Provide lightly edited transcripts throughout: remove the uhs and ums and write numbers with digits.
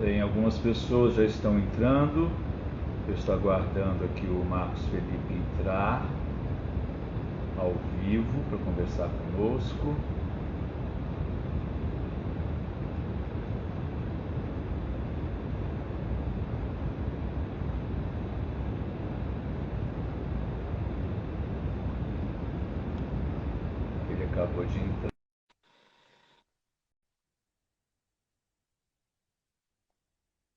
Bem, algumas pessoas já estão entrando. Eu estou aguardando aqui o Marcos Felipe entrar ao vivo para conversar conosco. Ele acabou de entrar.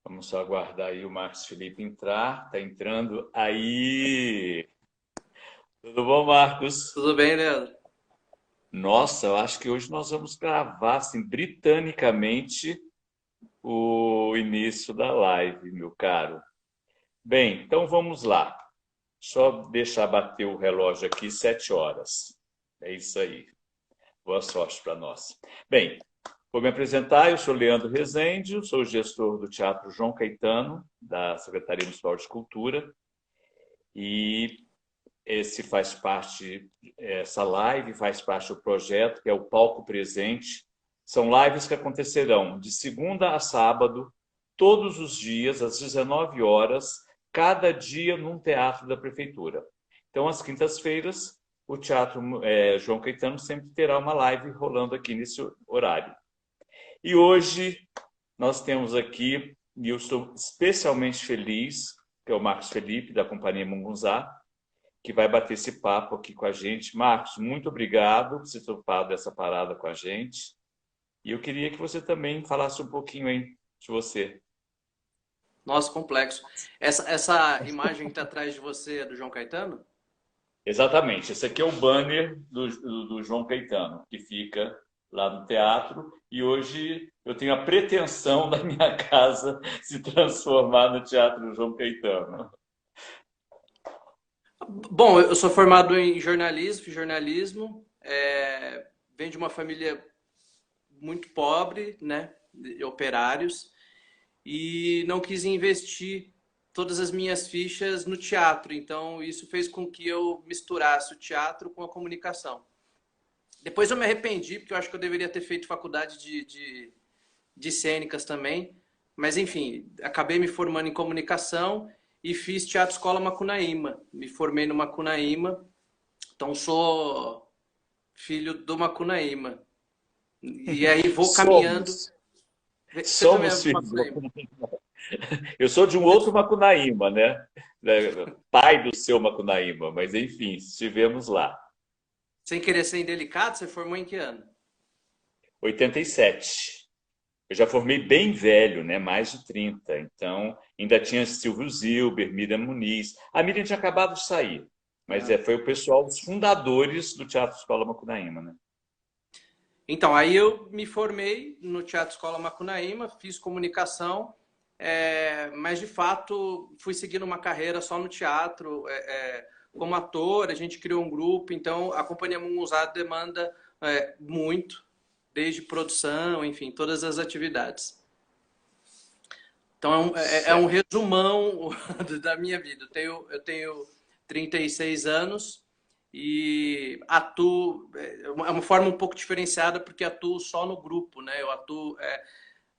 Vamos só aguardar aí o Marcos Felipe entrar. Está entrando aí. Tudo bom, Marcos? Tudo bem, Leandro? Nossa, eu acho que hoje nós vamos gravar assim, britanicamente o início da live, meu caro. Bem, então vamos lá. Só deixar bater o relógio aqui, 7 horas. É isso aí. Boa sorte para nós. Bem, vou me apresentar. Eu sou Leandro Rezende, sou o gestor do Teatro João Caetano, da Secretaria Municipal de Cultura. E essa live faz parte do projeto, que é o Palco Presente. São lives que acontecerão de segunda a sábado, todos os dias, às 19 horas, cada dia num teatro da prefeitura. Então, às quintas-feiras, o Teatro João Caetano sempre terá uma live rolando aqui nesse horário. E hoje nós temos aqui, e eu estou especialmente feliz, que é o Marcos Felipe, da Companhia Mungunzá, que vai bater esse papo aqui com a gente. Marcos, muito obrigado por ter topado essa parada com a gente. E eu queria que você também falasse um pouquinho aí de você. Nossa, complexo. Essa imagem que está atrás de você é do João Caetano? Exatamente, esse aqui é o banner do João Caetano, que fica lá no teatro. E hoje eu tenho a pretensão da minha casa se transformar no Teatro João Caetano. Bom, eu sou formado em jornalismo, fiz jornalismo, venho de uma família muito pobre, né, de operários, e não quis investir todas as minhas fichas no teatro. Então, isso fez com que eu misturasse o teatro com a comunicação. Depois eu me arrependi, porque eu acho que eu deveria ter feito faculdade de cênicas também. Mas, enfim, acabei me formando em comunicação e fiz Teatro Escola Macunaíma. Me formei no Macunaíma, então sou filho do Macunaíma. E aí vou caminhando. Somos, Você também é somos do filhos do Macunaíma? Macunaíma. Eu sou de um outro Macunaíma, né? Pai do seu Macunaíma, mas enfim, estivemos lá. Sem querer ser indelicado, você formou em que ano? 87. Eu já formei bem velho, né? Mais de 30. Então, ainda tinha Silvio Zilber, Miriam Muniz. A Miriam tinha acabado de sair, mas Ah. foi o pessoal, os fundadores do Teatro Escola Macunaíma, né? Então, aí eu me formei no Teatro Escola Macunaíma, fiz comunicação, mas de fato fui seguindo uma carreira só no teatro, como ator. A gente criou um grupo, então a Companhia Mungunzá demanda muito, desde produção, enfim, todas as atividades. Então é um Certo. resumão da minha vida. Eu tenho 36 anos e atuo. É uma forma um pouco diferenciada porque atuo só no grupo, né? Eu atuo.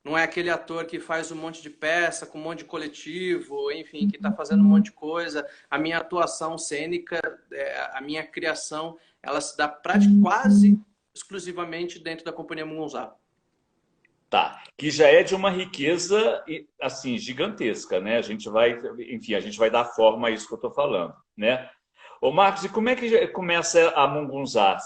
Não é aquele ator que faz um monte de peça, com um monte de coletivo, enfim, que está fazendo um monte de coisa. A minha atuação cênica, a minha criação, ela se dá quase exclusivamente dentro da Companhia Mungunzá. Tá, que já é de uma riqueza assim gigantesca, né? A gente vai, enfim, a gente vai dar forma a isso que eu estou falando, né? Ô Marcos, e como é que começa a Mungunzá?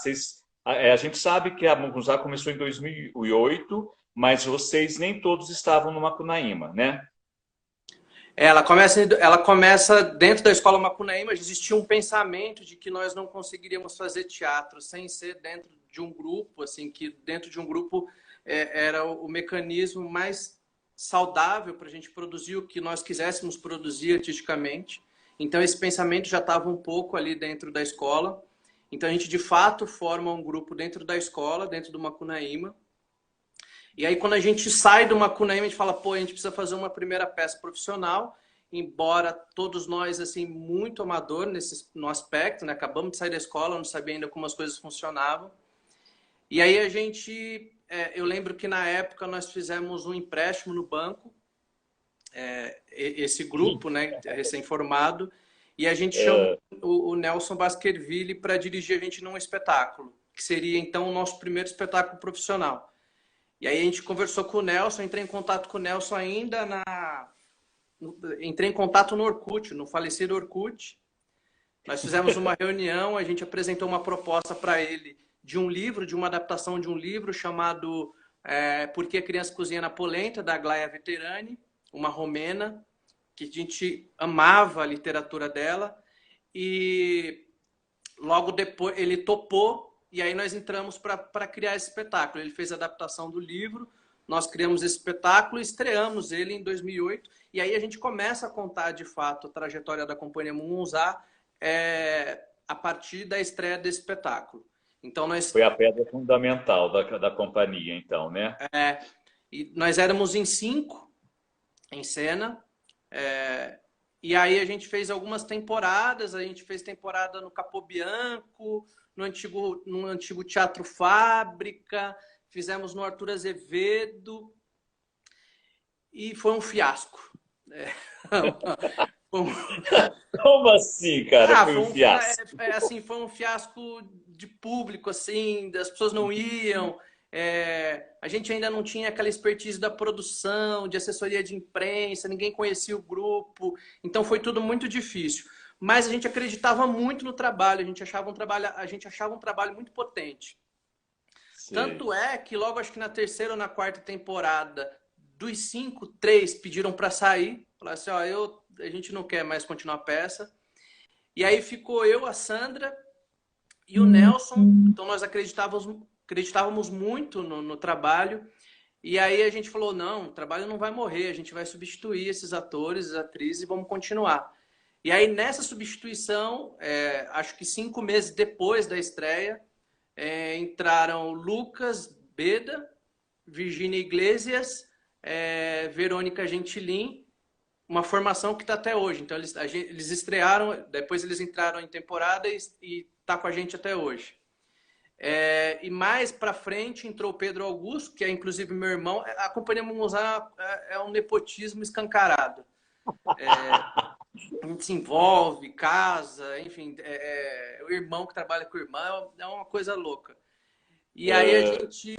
A gente sabe que a Mungunzá começou em 2008, mas vocês nem todos estavam no Macunaíma, né? Ela começa dentro da escola Macunaíma. Existia um pensamento de que nós não conseguiríamos fazer teatro sem ser dentro de um grupo, assim, que dentro de um grupo era o mecanismo mais saudável para a gente produzir o que nós quiséssemos produzir artisticamente. Então esse pensamento já estava um pouco ali dentro da escola. Então a gente de fato forma um grupo dentro da escola, dentro do Macunaíma. E aí, quando a gente sai do Macunaíma, a gente fala, pô, a gente precisa fazer uma primeira peça profissional, embora todos nós, assim, muito amador no aspecto, né? Acabamos de sair da escola, não sabia ainda como as coisas funcionavam. E aí eu lembro que na época nós fizemos um empréstimo no banco esse Sim. grupo, né, recém-formado, e a gente chamou o Nelson Baskerville para dirigir a gente num espetáculo, que seria então o nosso primeiro espetáculo profissional. E aí a gente conversou com o Nelson, entrei em contato com o Nelson ainda entrei em contato no Orkut, no falecido Orkut. Nós fizemos uma reunião, a gente apresentou uma proposta para ele de um livro, de uma adaptação de um livro chamado Por que a Criança Cozinha na Polenta, da Aglaia Veterani, uma romena, que a gente amava a literatura dela. E logo depois ele topou, e aí nós entramos para criar esse espetáculo. Ele fez a adaptação do livro, nós criamos esse espetáculo e estreamos ele em 2008. E aí a gente começa a contar, de fato, a trajetória da Companhia Mungunzá a partir da estreia desse espetáculo. Então Foi a pedra fundamental da companhia, então, né? nós éramos em 5 em cena. E aí a gente fez algumas temporadas. A gente fez temporada no Capobianco, no antigo Teatro Fábrica, fizemos no Arthur Azevedo e foi um fiasco. Como assim, cara? Foi um fiasco. Assim, foi um fiasco de público, assim, as pessoas não iam. A gente ainda não tinha aquela expertise da produção, de assessoria de imprensa, ninguém conhecia o grupo, então foi tudo muito difícil. Mas a gente acreditava muito no trabalho, a gente achava um trabalho muito potente. Sim. Tanto é que logo, acho que na terceira ou na quarta temporada, dos 5, 3 pediram para sair. Falaram assim, a gente não quer mais continuar a peça. E aí ficou eu, a Sandra e o Nelson. Então nós acreditávamos muito no trabalho. E aí a gente falou, não, o trabalho não vai morrer, a gente vai substituir esses atores, atrizes e vamos continuar. E aí nessa substituição, acho que 5 meses depois da estreia, entraram Lucas Beda, Virgínia Iglesias, Verônica Gentilin, uma formação que está até hoje. Então eles estrearam, depois eles entraram em temporada e tá com a gente até hoje. E mais para frente entrou o Pedro Augusto, que é inclusive meu irmão. A Companhia Mungunzá é um nepotismo escancarado. A gente se envolve, casa, enfim, o irmão que trabalha com o irmão é uma coisa louca. E aí a gente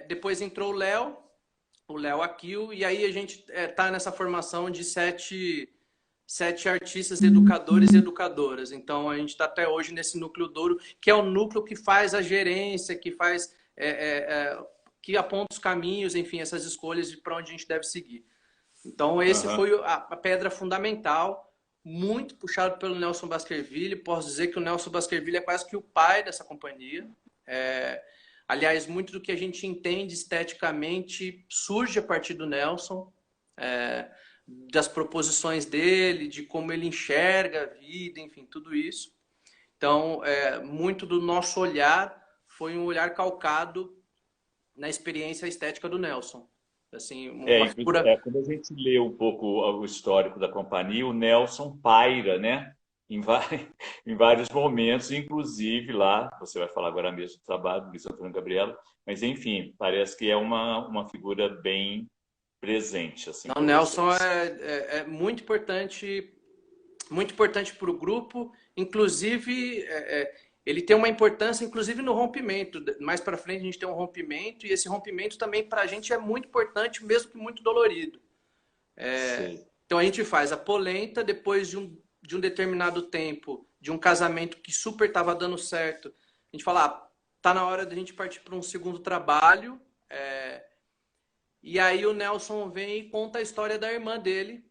depois entrou o Léo Aquil, e aí a gente tá nessa formação de 7 artistas, educadores e educadoras. Então a gente está até hoje nesse núcleo duro, que é o núcleo que faz a gerência, que faz que aponta os caminhos, enfim, essas escolhas de para onde a gente deve seguir. Então esse foi a pedra fundamental, muito puxado pelo Nelson Baskerville. Posso dizer que o Nelson Baskerville é quase que o pai dessa companhia. Aliás, muito do que a gente entende esteticamente surge a partir do Nelson, das proposições dele, de como ele enxerga a vida, enfim, tudo isso. Então, muito do nosso olhar foi um olhar calcado na experiência estética do Nelson. Assim, uma figura... Quando a gente lê um pouco o histórico da companhia, o Nelson paira, né? Em vários momentos, inclusive lá, você vai falar agora mesmo do trabalho do Luiz Antônio Gabriela, mas enfim, parece que é uma figura bem presente. Assim, o Nelson é muito importante para o grupo, inclusive ele tem uma importância, inclusive no rompimento. Mais para frente a gente tem um rompimento, e esse rompimento também para a gente é muito importante, mesmo que muito dolorido. Então a gente faz a polenta, depois de um determinado tempo, de um casamento que super estava dando certo, a gente fala, tá na hora da gente partir para um segundo trabalho. E aí o Nelson vem e conta a história da irmã dele,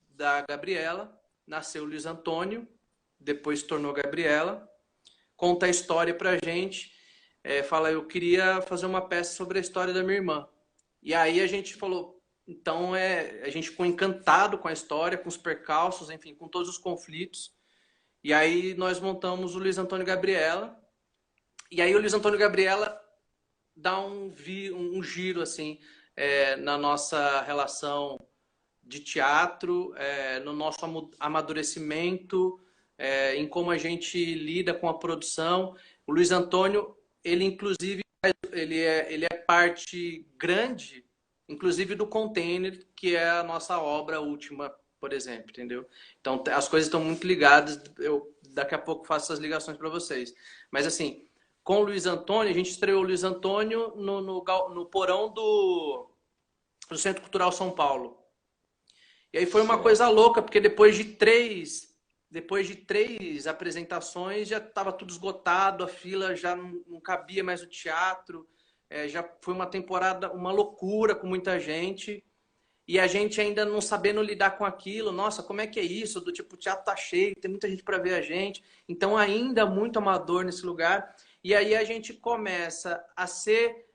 da Gabriela. Nasceu Luiz Antônio, depois se tornou Gabriela. Conta a história pra gente. Fala, eu queria fazer uma peça sobre a história da minha irmã. E aí a gente falou, então a gente ficou encantado com a história, com os percalços, enfim, com todos os conflitos. E aí nós montamos o Luiz Antônio Gabriela. E aí o Luiz Antônio Gabriela dá um giro, assim, na nossa relação de teatro, no nosso amadurecimento, em como a gente lida com a produção. O Luiz Antônio, ele inclusive, ele é parte grande, inclusive do Container, que é a nossa obra última, por exemplo, entendeu? Então, as coisas estão muito ligadas, eu daqui a pouco faço essas ligações para vocês. Mas, assim, com o Luiz Antônio, a gente estreou o Luiz Antônio no porão do Centro Cultural São Paulo. E aí foi uma coisa louca, porque depois de três apresentações já estava tudo esgotado, a fila já não cabia mais no teatro, já foi uma temporada, uma loucura com muita gente, e a gente ainda não sabendo lidar com aquilo. Nossa, como é que é isso? Do tipo, o teatro tá cheio, tem muita gente para ver a gente, então ainda muito amador nesse lugar. E aí a gente começa a ser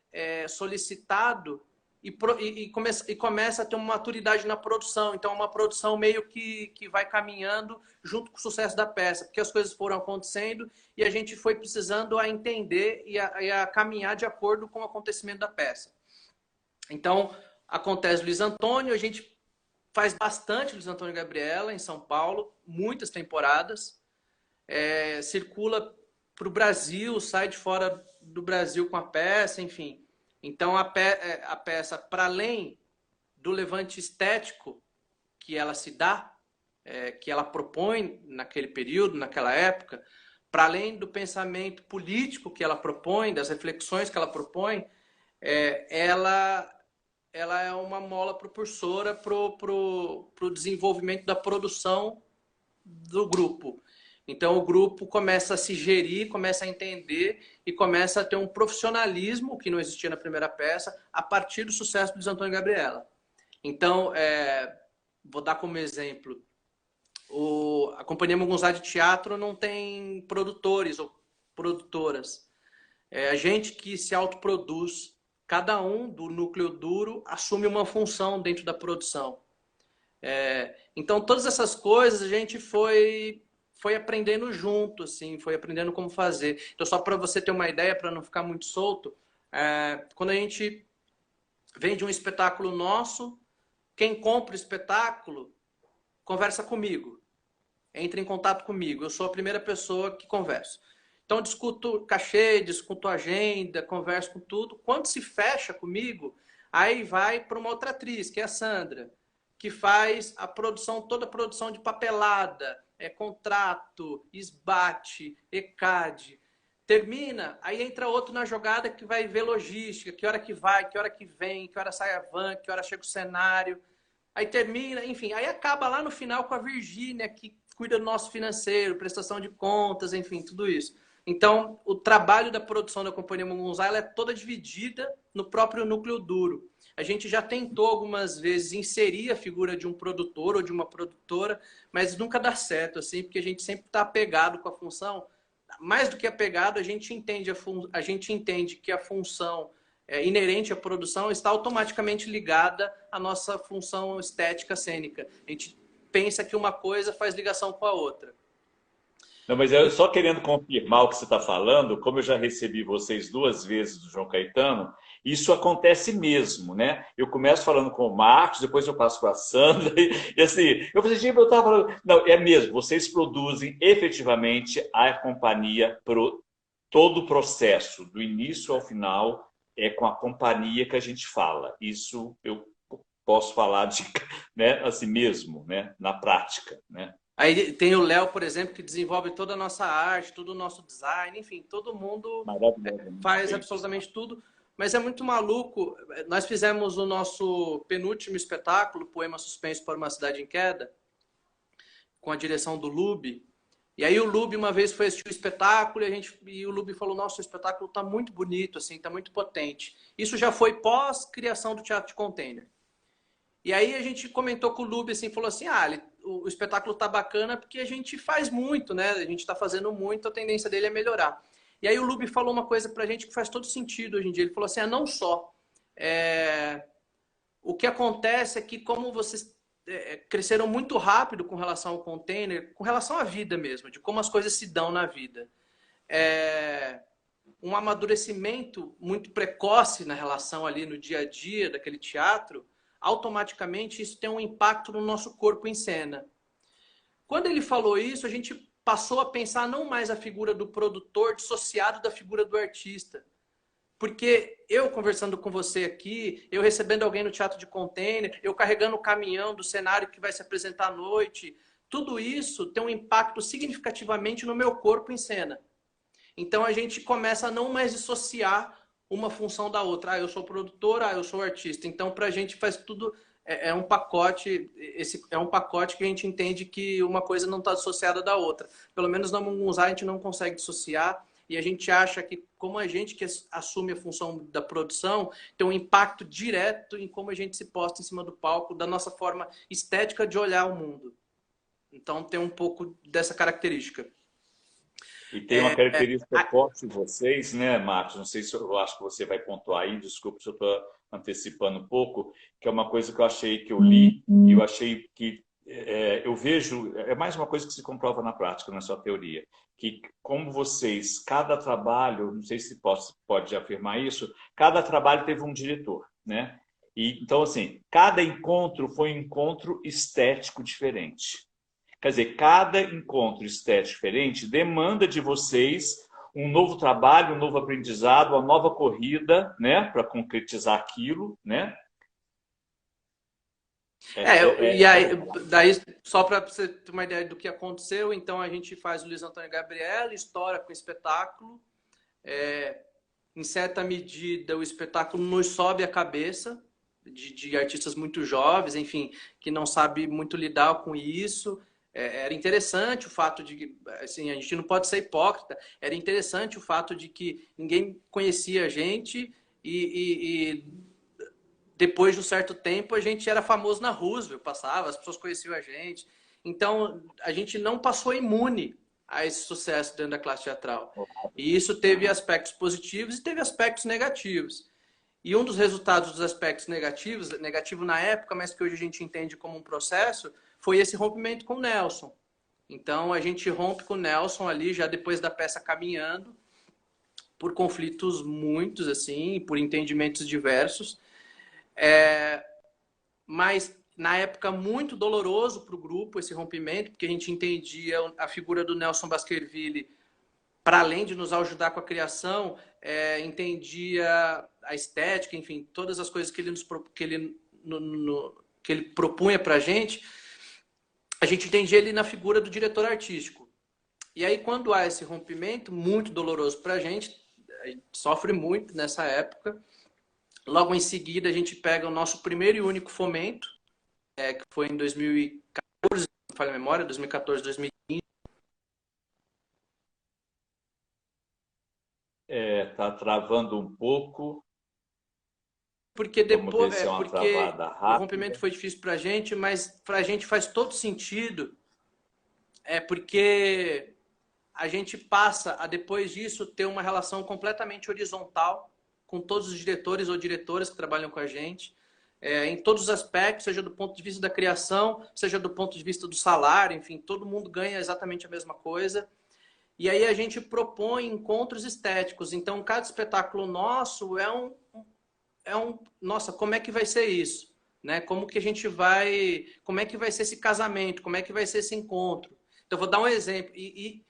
solicitado e começa a ter uma maturidade na produção. Então, é uma produção meio que vai caminhando junto com o sucesso da peça, porque as coisas foram acontecendo e a gente foi precisando a entender e a caminhar de acordo com o acontecimento da peça. Então, acontece o Luiz Antônio, a gente faz bastante Luiz Antônio e Gabriela em São Paulo, muitas temporadas, circula para o Brasil, sai de fora do Brasil com a peça, enfim. Então, a peça, para além do levante estético que ela se dá, que ela propõe naquele período, naquela época, para além do pensamento político que ela propõe, das reflexões que ela propõe, ela é uma mola propulsora para o desenvolvimento da produção do grupo. Então, o grupo começa a se gerir, começa a entender e começa a ter um profissionalismo que não existia na primeira peça a partir do sucesso do Luiz Antônio e Gabriela. Então, vou dar como exemplo, a Companhia Mugunzá de Teatro não tem produtores ou produtoras. É a gente que se autoproduz. Cada um do núcleo duro assume uma função dentro da produção. Então, todas essas coisas a gente foi aprendendo junto, assim, foi aprendendo como fazer. Então, só para você ter uma ideia, para não ficar muito solto, quando a gente vende um espetáculo nosso, quem compra o espetáculo conversa comigo, entra em contato comigo. Eu sou a primeira pessoa que converso. Então, discuto cachê, discuto agenda, converso com tudo. Quando se fecha comigo, aí vai para uma outra atriz, que é a Sandra, que faz a produção, toda a produção de papelada, contrato, esbate, ECAD. Termina, aí entra outro na jogada que vai ver logística, que hora que vai, que hora que vem, que hora sai a van, que hora chega o cenário. Aí termina, enfim, aí acaba lá no final com a Virgínia, que cuida do nosso financeiro, prestação de contas, enfim, tudo isso. Então, o trabalho da produção da Companhia Mugunzá, ela é toda dividida no próprio núcleo duro. A gente já tentou algumas vezes inserir a figura de um produtor ou de uma produtora, mas nunca dá certo, assim, porque a gente sempre está apegado com a função. Mais do que apegado, a gente entende que a função inerente à produção está automaticamente ligada à nossa função estética cênica. A gente pensa que uma coisa faz ligação com a outra. Não, mas eu só querendo confirmar o que você está falando, como eu já recebi vocês 2 vezes do João Caetano, isso acontece mesmo, né? Eu começo falando com o Marcos, depois eu passo com a Sandra, e assim, eu falei, tipo, eu estava falando, não, é mesmo, vocês produzem efetivamente a companhia, todo o processo, do início ao final, é com a companhia que a gente fala. Isso eu posso falar de, né, assim mesmo, né, na prática, né? Aí tem o Léo, por exemplo, que desenvolve toda a nossa arte, todo o nosso design, enfim, todo mundo faz absolutamente tudo. Mas é muito maluco. Nós fizemos o nosso penúltimo espetáculo, Poema Suspenso para uma Cidade em Queda, com a direção do Lube. E aí o Lube uma vez foi assistir o espetáculo e o Lube falou, nossa, o espetáculo está muito bonito, assim, está muito potente. Isso já foi pós-criação do Teatro de Container. E aí a gente comentou com o Lube, assim, falou assim, o espetáculo tá bacana porque a gente faz muito, né? A gente tá fazendo muito, a tendência dele é melhorar. E aí o Lube falou uma coisa pra gente que faz todo sentido hoje em dia. Ele falou assim, não só. O que acontece é que como vocês cresceram muito rápido com relação ao container, com relação à vida mesmo, de como as coisas se dão na vida. Um amadurecimento muito precoce na relação ali no dia a dia daquele teatro, automaticamente isso tem um impacto no nosso corpo em cena. Quando ele falou isso, a gente passou a pensar não mais a figura do produtor dissociado da figura do artista. Porque eu conversando com você aqui, eu recebendo alguém no teatro de container, eu carregando o caminhão do cenário que vai se apresentar à noite, tudo isso tem um impacto significativamente no meu corpo em cena. Então a gente começa a não mais dissociar uma função da outra. Ah, eu sou produtor, eu sou artista. Então para a gente faz tudo é um pacote. Esse é um pacote que a gente entende que uma coisa não está dissociada da outra. Pelo menos na Mungunzá a gente não consegue dissociar e a gente acha que como a gente que assume a função da produção tem um impacto direto em como a gente se posta em cima do palco, da nossa forma estética de olhar o mundo. Então tem um pouco dessa característica. E tem uma característica forte de vocês, né, Marcos? Não sei se eu acho que você vai pontuar aí, desculpa se eu estou antecipando um pouco, que é uma coisa que eu achei que eu li, e eu achei que eu vejo, é mais uma coisa que se comprova na prática, não é só teoria, que como vocês, cada trabalho, não sei se pode afirmar isso, cada trabalho teve um diretor, né? E, então, assim, cada encontro foi um encontro estético diferente. Quer dizer, cada encontro estético diferente demanda de vocês um novo trabalho, um novo aprendizado, uma nova corrida, né, para concretizar aquilo, né? E aí, daí, só para você ter uma ideia do que aconteceu, então a gente faz o Luiz Antônio Gabriel, estoura com o espetáculo. Em certa medida, o espetáculo nos sobe a cabeça de artistas muito jovens, enfim, que não sabe muito lidar com isso. Era interessante o fato de que, assim, a gente não pode ser hipócrita, era interessante o fato de que ninguém conhecia a gente e depois de um certo tempo a gente era famoso na Roosevelt, passava, as pessoas conheciam a gente. Então, a gente não passou imune a esse sucesso dentro da classe teatral. E isso teve aspectos positivos e teve aspectos negativos. E um dos resultados dos aspectos negativos, negativo na época, mas que hoje a gente entende como um processo, foi esse rompimento com o Nelson. Então a gente rompe com o Nelson ali, já depois da peça caminhando, por conflitos muitos, assim, por entendimentos diversos. Mas na época muito doloroso para o grupo esse rompimento, porque a gente entendia a figura do Nelson Baskerville, para além de nos ajudar com a criação, entendia a estética, enfim, todas as coisas que ele propunha para a gente entendia ele na figura do diretor artístico. E aí, quando há esse rompimento, muito doloroso para a gente sofre muito nessa época. Logo em seguida, a gente pega o nosso primeiro e único fomento, que foi em 2014, não falha a memória, 2014, 2015. Tá travando um pouco. Porque depois, porque o rompimento rápida. foi difícil para a gente, mas para a gente faz todo sentido. Porque a gente passa a, depois disso, ter uma relação completamente horizontal com todos os diretores ou diretoras que trabalham com a gente, em todos os aspectos, seja do ponto de vista da criação, seja do ponto de vista do salário, enfim, todo mundo ganha exatamente a mesma coisa. E aí a gente propõe encontros estéticos. Então, cada espetáculo nosso nossa, como é que vai ser isso? Né? Como que a gente vai... Como é que vai ser esse casamento? Como é que vai ser esse encontro? Então, vou dar um exemplo. E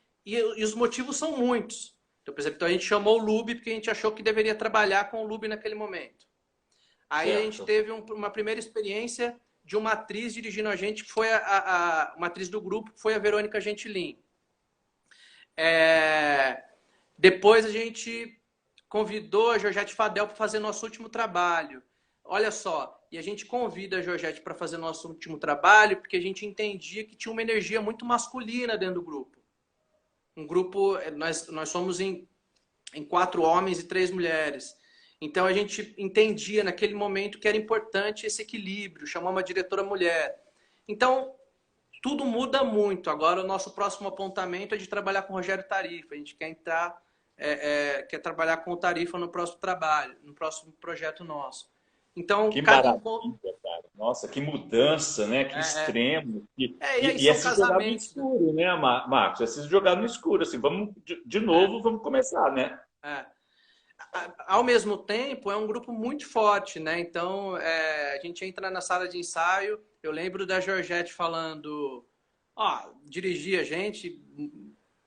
os motivos são muitos. Então, por exemplo, a gente chamou o Lube porque a gente achou que deveria trabalhar com o Lube naquele momento. Aí certo. A gente teve uma primeira experiência de uma atriz dirigindo a gente, que foi uma atriz do grupo, que foi a Verônica Gentilin. Depois a gente convidou a Georgette Fadel para fazer nosso último trabalho. Olha só, e a gente convida a Georgette para fazer nosso último trabalho porque a gente entendia que tinha uma energia muito masculina dentro do grupo. Um grupo, nós somos em 4 homens e 3 mulheres. Então a gente entendia naquele momento que era importante esse equilíbrio, chamar uma diretora mulher. Então, tudo muda muito. Agora o nosso próximo apontamento é de trabalhar com o Rogério Tarifa. A gente quer entrar, quer trabalhar com o Tarifa no próximo trabalho, no próximo projeto nosso. Então, que maravilha, cara. Nossa, que mudança, né? Que extremo. E é se jogar no escuro, né, Marcos? É se jogar no escuro, assim, vamos de novo, vamos começar, né? Ao mesmo tempo, é um grupo muito forte, né? Então, a gente entra na sala de ensaio, eu lembro da Georgette falando, dirigir a gente,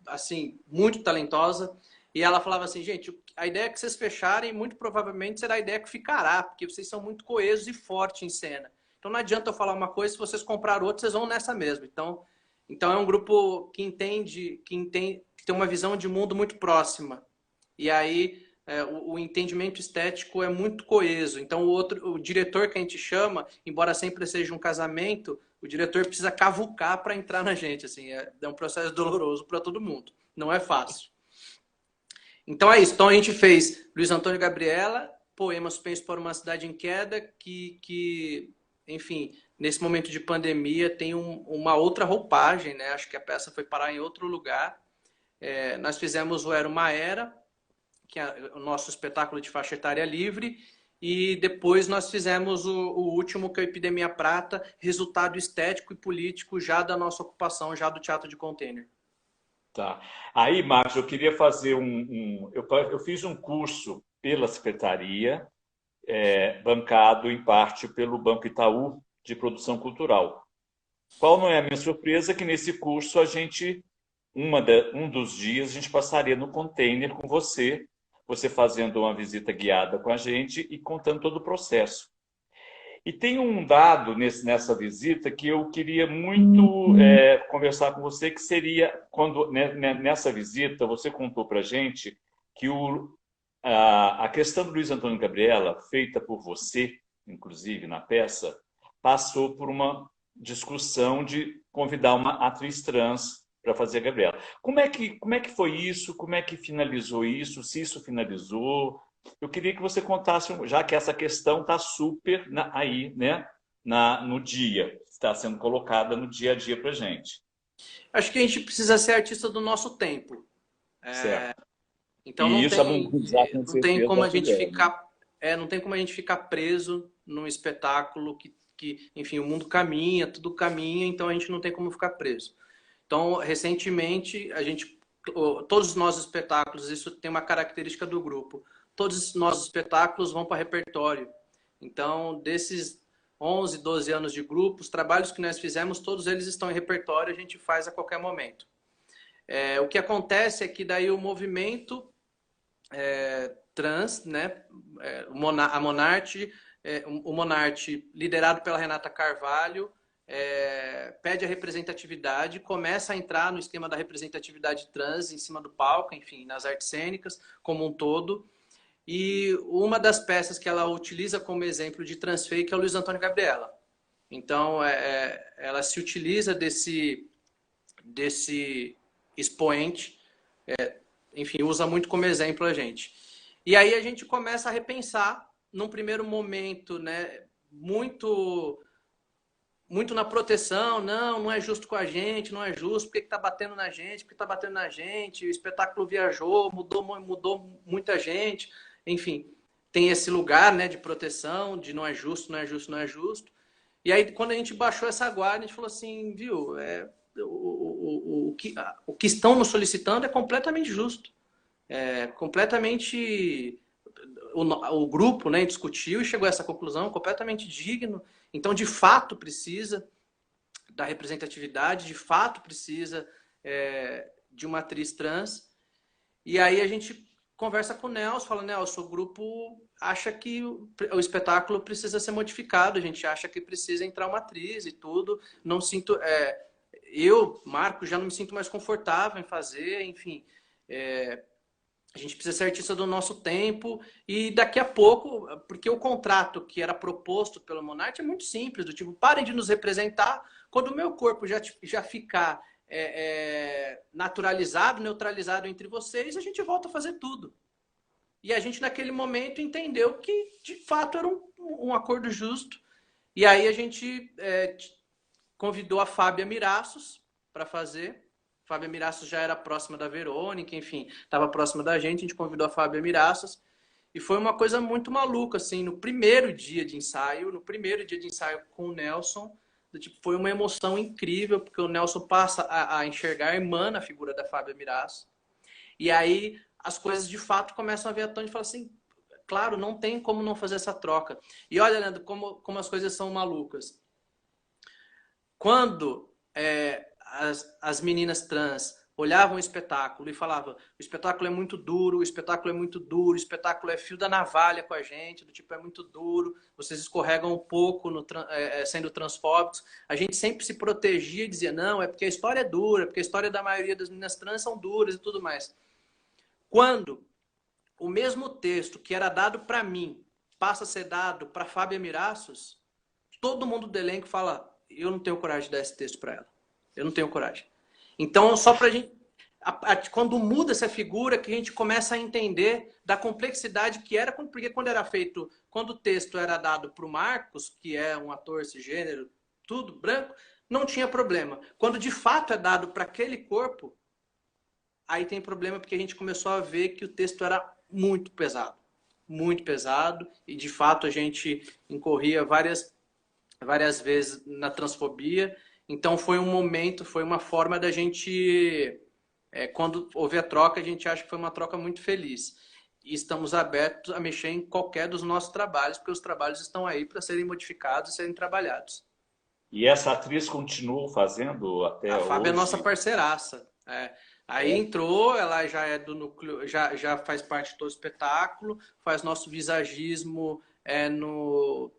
assim, muito talentosa, E ela falava assim, gente, a ideia que vocês fecharem muito provavelmente será a ideia que ficará, porque vocês são muito coesos e fortes em cena. Então não adianta eu falar uma coisa, se vocês comprar outra, vocês vão nessa mesmo. Então é um grupo que tem uma visão de mundo muito próxima. E aí o entendimento estético é muito coeso. Então o diretor que a gente chama, embora sempre seja um casamento, o diretor precisa cavucar para entrar na gente. Assim, é um processo doloroso para todo mundo. Não é fácil. Então é isso. Então a gente fez Luiz Antônio e Gabriela, poema Suspenso para uma Cidade em Queda, que enfim, nesse momento de pandemia tem uma outra roupagem, né? Acho que a peça foi parar em outro lugar. Nós fizemos o Era uma Era, que é o nosso espetáculo de faixa etária livre, e depois nós fizemos o último, que é o Epidemia Prata, resultado estético e político já da nossa ocupação, já do teatro de container. Tá. Aí, Marcos, eu queria fazer eu fiz um curso pela Secretaria, bancado em parte pelo Banco Itaú de Produção Cultural. Qual não é a minha surpresa que nesse curso um dos dias a gente passaria no container com você fazendo uma visita guiada com a gente e contando todo o processo. E tem um dado nessa visita que eu queria muito conversar com você, que seria quando nessa visita você contou para a gente que a questão do Luiz Antônio e Gabriela, feita por você, inclusive na peça, passou por uma discussão de convidar uma atriz trans para fazer a Gabriela. Como é que foi isso? Como é que finalizou isso? Se isso finalizou? Eu queria que você contasse, já que essa questão está super aí, né, no dia, está sendo colocada no dia a dia para a gente. Acho que a gente precisa ser artista do nosso tempo. Certo. Então E isso a mobilizar com não tem como certeza a gente ajuda, né? ficar, não tem como a gente ficar preso num espetáculo enfim, o mundo caminha, tudo caminha, então a gente não tem como ficar preso. Então, recentemente, todos os nossos espetáculos, isso tem uma característica do grupo, todos os nossos espetáculos vão para repertório. Então, desses 11, 12 anos de grupo, os trabalhos que nós fizemos, todos eles estão em repertório, a gente faz a qualquer momento. O que acontece é que daí o movimento trans, né, a Monarte, o Monarte, liderado pela Renata Carvalho, pede a representatividade, começa a entrar no esquema da representatividade trans em cima do palco, enfim, nas artes cênicas como um todo. E uma das peças que ela utiliza como exemplo de transfake é o Luiz Antônio e Gabriela. Então, ela se utiliza desse expoente, enfim, usa muito como exemplo a gente. E aí a gente começa a repensar, num primeiro momento, né, muito na proteção, não é justo com a gente, não é justo, por que está batendo na gente, por que está batendo na gente, o espetáculo viajou, mudou muita gente, enfim, tem esse lugar, né, de proteção, de não é justo, não é justo, não é justo. E aí, quando a gente baixou essa guarda, a gente falou assim, viu, o que estão nos solicitando é completamente justo. Completamente... O grupo, né, discutiu e chegou a essa conclusão, completamente digno. Então, de fato, precisa da representatividade, de fato, precisa de uma atriz trans. E aí a gente conversa com o Nelson, fala, Nelson, o grupo acha que o espetáculo precisa ser modificado, a gente acha que precisa entrar uma atriz e tudo. Não sinto... eu, Marco, já não me sinto mais confortável em fazer, enfim... a gente precisa ser artista do nosso tempo e daqui a pouco, porque o contrato que era proposto pelo Monarch é muito simples, do tipo, parem de nos representar, quando o meu corpo já ficar naturalizado, neutralizado entre vocês, a gente volta a fazer tudo. E a gente naquele momento entendeu que de fato era um acordo justo. E aí a gente convidou a Fábia Miraços para fazer. Fábia Miraços já era próxima da Verônica, enfim, estava próxima da gente, a gente convidou a Fábia Miraços. E foi uma coisa muito maluca, assim, no primeiro dia de ensaio com o Nelson, tipo, foi uma emoção incrível, porque o Nelson passa a enxergar, emana a figura da Fábia Miraços. E aí as coisas de fato começam a ver a tona e falam assim, claro, não tem como não fazer essa troca. E olha, Leandro, como as coisas são malucas. Quando as meninas trans olhavam o espetáculo e falavam: o espetáculo é muito duro, o espetáculo é muito duro, o espetáculo é fio da navalha com a gente, do tipo, é muito duro, vocês escorregam um pouco no, sendo transfóbicos. A gente sempre se protegia e dizia: não, é porque a história é dura, porque a história da maioria das meninas trans são duras e tudo mais. Quando o mesmo texto que era dado para mim passa a ser dado para Fábia Miraços, todo mundo do elenco fala: eu não tenho coragem de dar esse texto para ela. Eu não tenho coragem. Então, só para a gente... Quando muda essa figura, que a gente começa a entender da complexidade que era, porque quando era feito, quando o texto era dado para o Marcos, que é um ator cisgênero, tudo branco, não tinha problema. Quando de fato é dado para aquele corpo, aí tem problema, porque a gente começou a ver que o texto era muito pesado, e de fato a gente incorria várias vezes na transfobia. Então foi um momento, foi uma forma da gente, quando houve a troca, a gente acha que foi uma troca muito feliz. E estamos abertos a mexer em qualquer dos nossos trabalhos, porque os trabalhos estão aí para serem modificados e serem trabalhados. E essa atriz continua fazendo até A Fábia é nossa hoje? parceiraça. Aí entrou, ela já é do núcleo, já faz parte do espetáculo, faz nosso visagismo no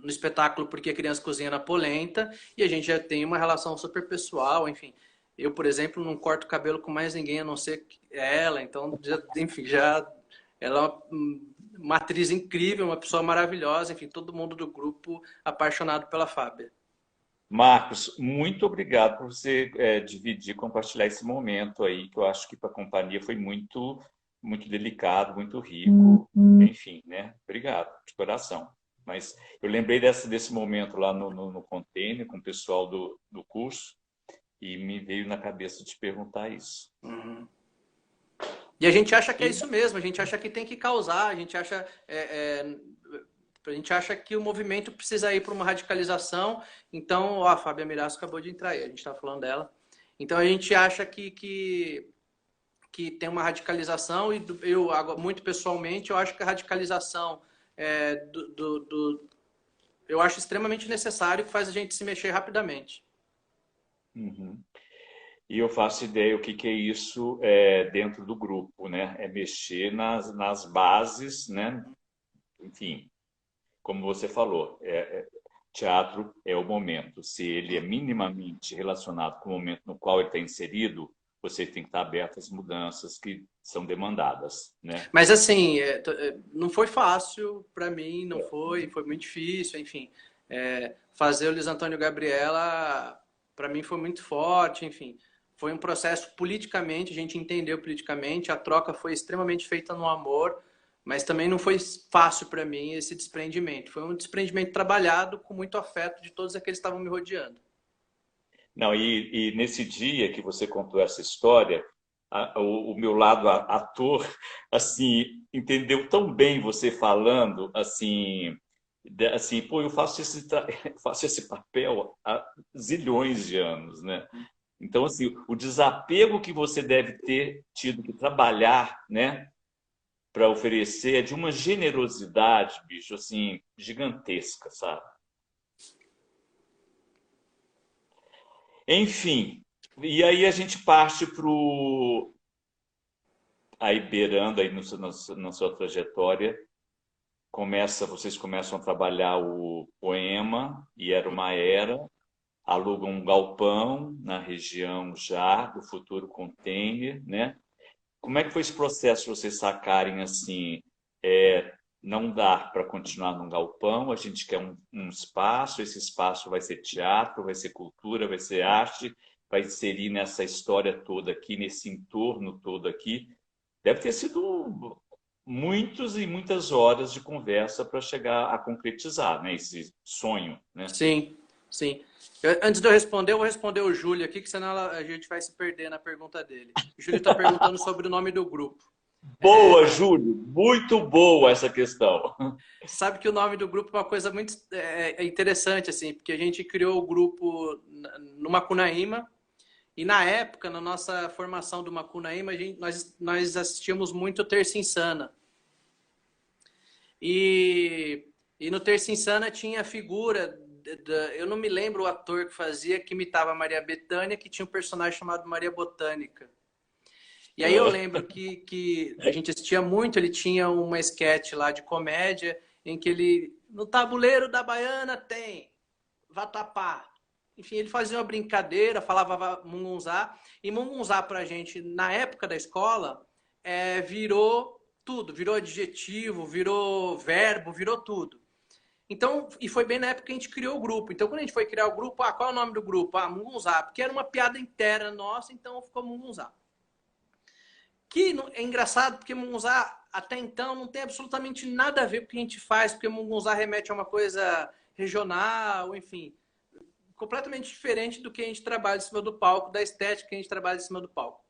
espetáculo Porque a Criança Cozinha na Polenta, e a gente já tem uma relação super pessoal, enfim. Eu, por exemplo, não corto cabelo com mais ninguém a não ser ela, então, enfim, ela é uma atriz incrível, uma pessoa maravilhosa, enfim, todo mundo do grupo apaixonado pela Fábia. Marcos, muito obrigado por você dividir, compartilhar esse momento aí, que eu acho que para a companhia foi muito, muito delicado, muito rico, enfim, né? Obrigado, de coração. Mas eu lembrei desse momento lá no container com o pessoal do curso e me veio na cabeça de perguntar isso. Uhum. E a gente acha que é isso mesmo, a gente acha que tem que causar, a gente acha que o movimento precisa ir para uma radicalização. Então, ó, a Fábia Miraço acabou de entrar aí, a gente está falando dela. Então, a gente acha que tem uma radicalização, e eu, muito pessoalmente, eu acho que a radicalização eu acho extremamente necessário, que faz a gente se mexer rapidamente. Uhum. E eu faço ideia o que é isso dentro do grupo, né? É mexer nas bases, né? Enfim, como você falou, teatro é o momento. Se ele é minimamente relacionado com o momento no qual ele está inserido, você tem que estar aberto às mudanças que são demandadas, né? Mas assim, não foi fácil para mim, não foi muito difícil, enfim. Fazer o Luiz Antônio e Gabriela, para mim foi muito forte, enfim. Foi um processo politicamente, a gente entendeu politicamente, a troca foi extremamente feita no amor, mas também não foi fácil para mim esse desprendimento. Foi um desprendimento trabalhado com muito afeto de todos aqueles que estavam me rodeando. Não, e nesse dia que você contou essa história, o meu lado ator, assim, entendeu tão bem você falando, assim, pô, eu faço faço esse papel há zilhões de anos, né? Então, assim, o desapego que você deve ter tido que trabalhar, né, para oferecer é de uma generosidade, bicho, assim, gigantesca, sabe? Enfim, e aí a gente parte para o... Aí, beirando aí na sua trajetória, vocês começam a trabalhar o poema, e era uma era, alugam um galpão na região já do futuro container, né? Como é que foi esse processo de vocês sacarem assim, não dá para continuar num galpão, a gente quer um espaço, esse espaço vai ser teatro, vai ser cultura, vai ser arte, vai inserir nessa história toda aqui, nesse entorno todo aqui. Deve ter sido muitas e muitas horas de conversa para chegar a concretizar, né, esse sonho, né? Sim, sim. Antes de eu responder, eu vou responder o Júlio aqui, que senão a gente vai se perder na pergunta dele. O Júlio está perguntando sobre o nome do grupo. Boa, Júlio! Muito boa essa questão. Sabe que o nome do grupo é uma coisa muito interessante, assim, porque a gente criou o grupo no Macunaíma, e na época, na nossa formação do Macunaíma, nós assistíamos muito Terça Insana. E no Terça Insana tinha a figura Eu não me lembro o ator que fazia, que imitava a Maria Bethânia, que tinha um personagem chamado Maria Botânica. E aí eu lembro que a gente assistia muito, ele tinha uma esquete lá de comédia, em que ele, no tabuleiro da Baiana tem vatapá. Enfim, ele fazia uma brincadeira, falava mungunzá, e mungunzá pra gente, na época da escola, virou tudo, virou adjetivo, virou verbo, virou tudo. Então, e foi bem na época que a gente criou o grupo. Então, quando a gente foi criar o grupo, qual é o nome do grupo? Mungunzá, porque era uma piada interna nossa, então ficou Mungunzá. Que é engraçado, porque Mungunzá, até então, não tem absolutamente nada a ver com o que a gente faz, porque Mungunzá remete a uma coisa regional, enfim, completamente diferente do que a gente trabalha em cima do palco, da estética que a gente trabalha em cima do palco.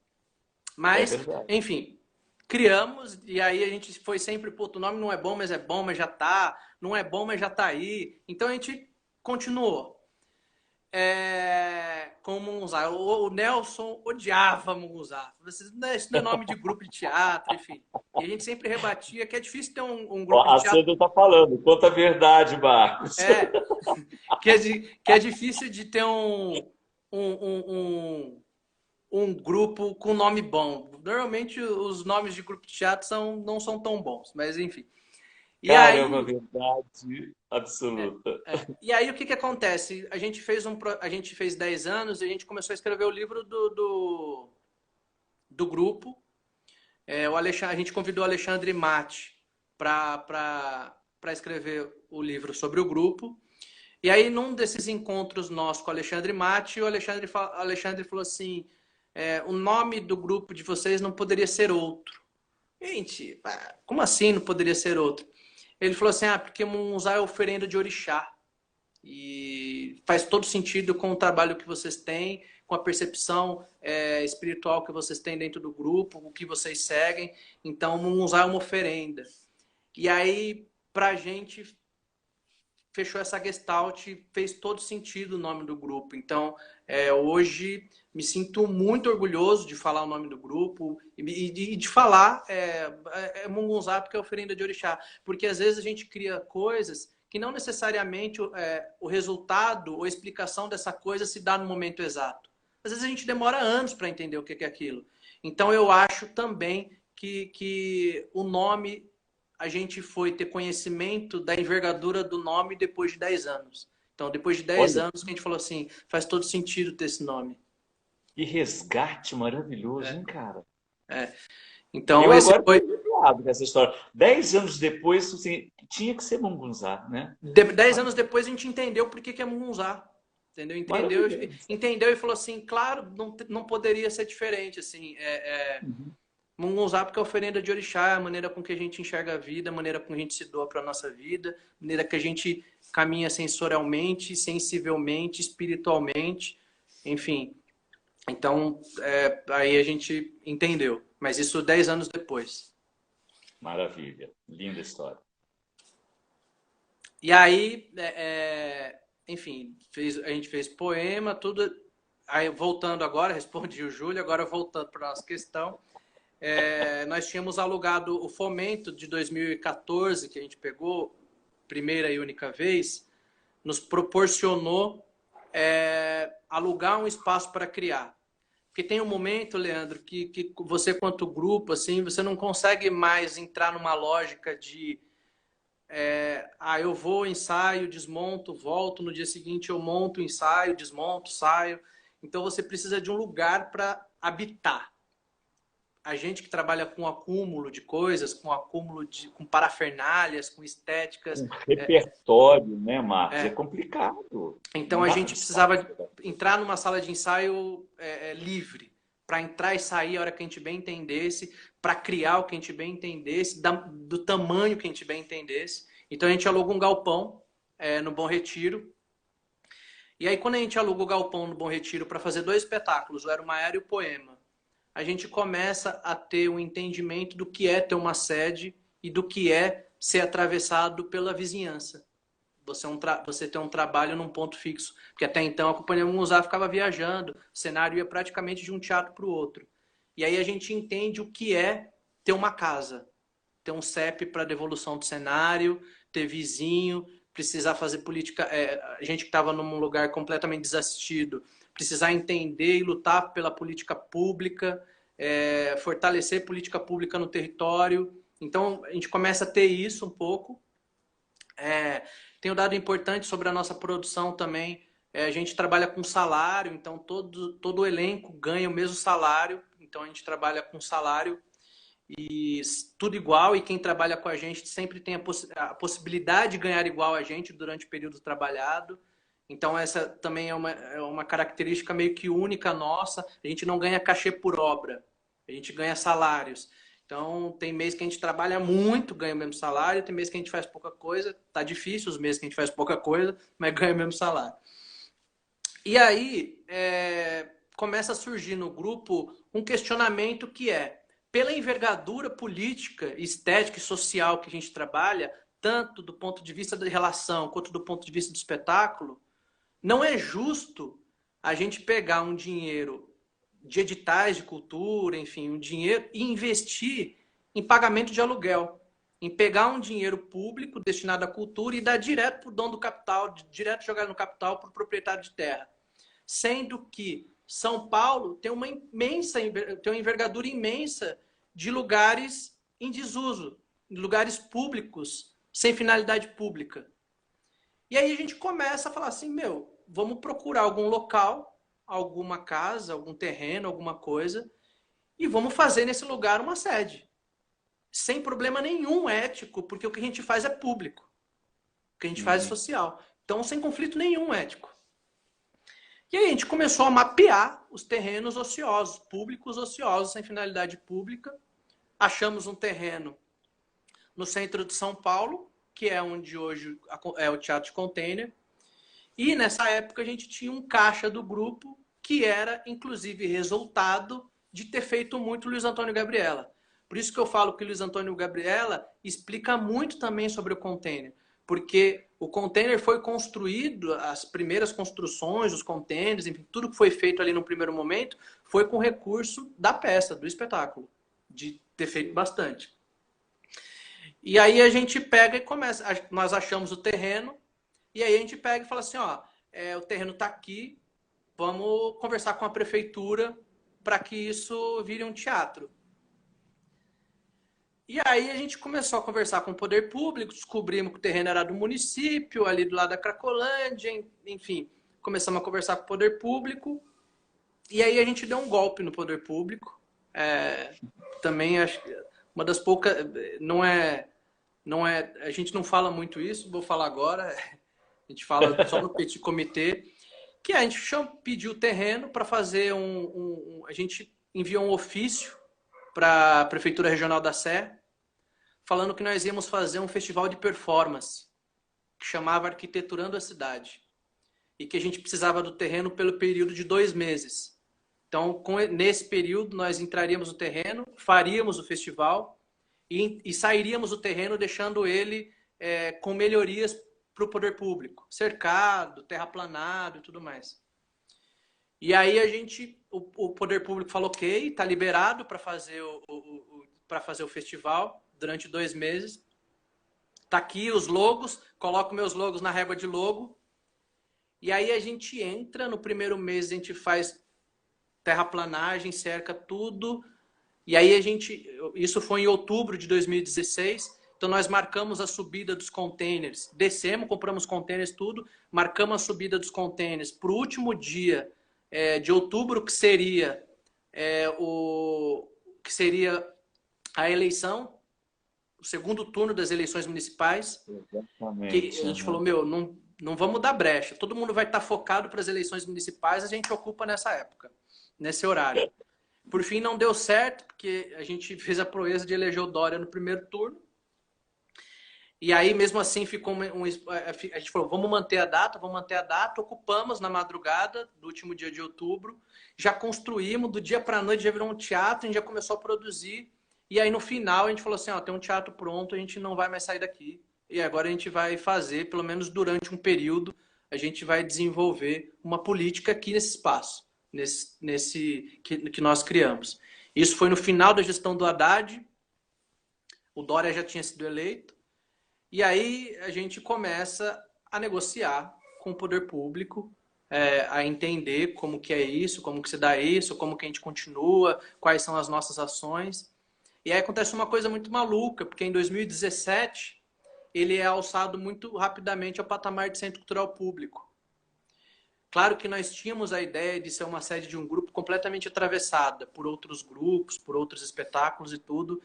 Mas, enfim, criamos, e aí a gente foi sempre, puto, o nome não é bom, mas já tá, não é bom, mas já tá aí. Então a gente continuou. Com o Mungunzá. O Nelson odiava Mungunzá. Isso não é nome de grupo de teatro, enfim. E a gente sempre rebatia que é difícil ter um grupo de A teatro. Sandra está falando, conta a verdade, Marcos. Que é difícil de ter um grupo com nome bom. Normalmente os nomes de grupo de teatro não são tão bons, mas enfim. Cara, é uma verdade absoluta. E aí o que acontece? A gente fez 10 anos e a gente começou a escrever o livro do grupo. A gente convidou o Alexandre Matti para escrever o livro sobre o grupo. E aí, num desses encontros nossos com o Alexandre Matti, o Alexandre falou assim, o nome do grupo de vocês não poderia ser outro. Gente, como assim não poderia ser outro? Ele falou assim, porque Mungunzá é oferenda de orixá. E faz todo sentido com o trabalho que vocês têm, com a percepção espiritual que vocês têm dentro do grupo, o que vocês seguem. Então, Mungunzá é uma oferenda. E aí, pra gente, fechou essa gestalt, fez todo sentido o nome do grupo. Então, hoje, me sinto muito orgulhoso de falar o nome do grupo e de falar Mungunzá, porque é oferenda de orixá. Porque às vezes a gente cria coisas que não necessariamente o resultado ou a explicação dessa coisa se dá no momento exato. Às vezes a gente demora anos para entender o que é aquilo. Então eu acho também que o nome, a gente foi ter conhecimento da envergadura do nome depois de 10 anos. Então depois de 10 anos que a gente falou assim, faz todo sentido ter esse nome. Que resgate maravilhoso, hein, cara? Então, eu agora foi com essa história. 10 anos depois, assim, tinha que ser Mungunzá, né? 10 anos depois a gente entendeu por que é Mungunzá. Entendeu? Entendeu e falou assim, claro, não poderia ser diferente. Assim, Mungunzá porque é oferenda de orixá, a maneira com que a gente enxerga a vida, a maneira com que a gente se doa para a nossa vida, a maneira que a gente caminha sensorialmente, sensivelmente, espiritualmente, enfim. Então, aí a gente entendeu. Mas isso 10 anos depois. Maravilha. Linda história. E aí, enfim, a gente fez poema, tudo. Aí, voltando agora, respondi o Júlio, agora voltando para a nossa questão. Nós tínhamos alugado o Fomento de 2014, que a gente pegou, primeira e única vez, nos proporcionou alugar um espaço para criar. Porque tem um momento, Leandro, que você, quanto grupo, assim, você não consegue mais entrar numa lógica de eu vou, ensaio, desmonto, volto, no dia seguinte eu monto, ensaio, desmonto, saio. Então você precisa de um lugar para habitar. A gente que trabalha com acúmulo de coisas, com parafernálias, com estéticas. Um repertório, né, Marcos? É complicado. Então a gente precisava entrar numa sala de ensaio livre, para entrar e sair a hora que a gente bem entendesse, para criar o que a gente bem entendesse, do tamanho que a gente bem entendesse. Então a gente alugou um galpão no Bom Retiro. E aí quando a gente aluga o galpão no Bom Retiro para fazer 2 espetáculos, o Era uma Era e o Poema, a gente começa a ter um entendimento do que é ter uma sede e do que é ser atravessado pela vizinhança. Você ter um trabalho num ponto fixo. Porque até então a Companhia Mungunzá ficava viajando, o cenário ia praticamente de um teatro para o outro. E aí a gente entende o que é ter uma casa. Ter um CEP para devolução do cenário, ter vizinho, precisar fazer política, a gente que estava num lugar completamente desassistido, precisar entender e lutar pela política pública, fortalecer política pública no território. Então, a gente começa a ter isso um pouco. Tem um dado importante sobre a nossa produção também. A gente trabalha com salário, então todo o elenco ganha o mesmo salário. Então, a gente trabalha com salário e tudo igual, e quem trabalha com a gente sempre tem a possibilidade de ganhar igual a gente durante o período trabalhado. Então essa também é uma característica meio que única nossa. A gente não ganha cachê por obra, a gente ganha salários. Então tem mês que a gente trabalha muito, ganha o mesmo salário, tem mês que a gente faz pouca coisa, tá difícil os meses que a gente faz pouca coisa, mas ganha o mesmo salário. E aí começa a surgir no grupo um questionamento que pela envergadura política, estética e social que a gente trabalha, tanto do ponto de vista da relação quanto do ponto de vista do espetáculo, não é justo a gente pegar um dinheiro de editais de cultura, enfim, um dinheiro e investir em pagamento de aluguel, em pegar um dinheiro público destinado à cultura e dar direto para o dono do capital, direto jogar no capital para o proprietário de terra. Sendo que São Paulo tem uma envergadura imensa de lugares em desuso, lugares públicos, sem finalidade pública. E aí a gente começa a falar assim, vamos procurar algum local, alguma casa, algum terreno, alguma coisa, e vamos fazer nesse lugar uma sede. Sem problema nenhum ético, porque o que a gente faz é público. O que a gente faz é social. Então, sem conflito nenhum ético. E aí a gente começou a mapear os terrenos ociosos, públicos ociosos, sem finalidade pública. Achamos um terreno no centro de São Paulo, que é onde hoje é o Teatro de Container. E nessa época a gente tinha um caixa do grupo que era, inclusive, resultado de ter feito muito Luiz Antônio Gabriela. Por isso que eu falo que Luiz Antônio Gabriela explica muito também sobre o Container. Porque o container foi construído, as primeiras construções, os containers, enfim, tudo que foi feito ali no primeiro momento, foi com recurso da peça, do espetáculo, de ter feito bastante. E aí a gente pega e começa, nós achamos o terreno, e aí a gente pega e fala assim, o terreno está aqui, vamos conversar com a prefeitura para que isso vire um teatro. E aí a gente começou a conversar com o poder público, descobrimos que o terreno era do município, ali do lado da Cracolândia, enfim, começamos a conversar com o poder público, e aí a gente deu um golpe no poder público. Também acho que uma das poucas, a gente não fala muito isso, vou falar agora, a gente fala só no petit comitê, que a gente pediu o terreno para fazer a gente enviou um ofício para a Prefeitura Regional da Sé, falando que nós íamos fazer um festival de performance, que chamava Arquiteturando a Cidade, e que a gente precisava do terreno pelo período de 2 meses. Então, nesse período, nós entraríamos no terreno, faríamos o festival e sairíamos do terreno deixando ele com melhorias para o poder público, cercado, terraplanado e tudo mais. E aí o poder público falou, ok, está liberado para fazer o festival durante 2 meses. Tá aqui os logos, coloco meus logos na régua de logo. E aí a gente entra, no primeiro mês a gente faz terraplanagem, cerca tudo. E aí isso foi em outubro de 2016. Então nós marcamos a subida dos containers. Descemos, compramos containers, tudo. Marcamos a subida dos containers para o último dia de outubro, que seria a eleição, o segundo turno das eleições municipais. Exatamente. Que a gente falou, não vamos dar brecha. Todo mundo vai estar focado para as eleições municipais, a gente ocupa nessa época, nesse horário. Por fim, não deu certo, porque a gente fez a proeza de eleger o Dória no primeiro turno. E aí, mesmo assim, a gente falou, vamos manter a data, ocupamos na madrugada do último dia de outubro, já construímos, do dia para a noite já virou um teatro, a gente já começou a produzir, e aí no final a gente falou assim, tem um teatro pronto, a gente não vai mais sair daqui, e agora a gente vai fazer, pelo menos durante um período, a gente vai desenvolver uma política aqui nesse espaço, que nós criamos. Isso foi no final da gestão do Haddad, o Dória já tinha sido eleito, E aí a gente começa a negociar com o poder público, a entender como que é isso, como que se dá isso, como que a gente continua, quais são as nossas ações. E aí acontece uma coisa muito maluca, porque em 2017 ele é alçado muito rapidamente ao patamar de centro cultural público. Claro que nós tínhamos a ideia de ser uma sede de um grupo completamente atravessada por outros grupos, por outros espetáculos e tudo,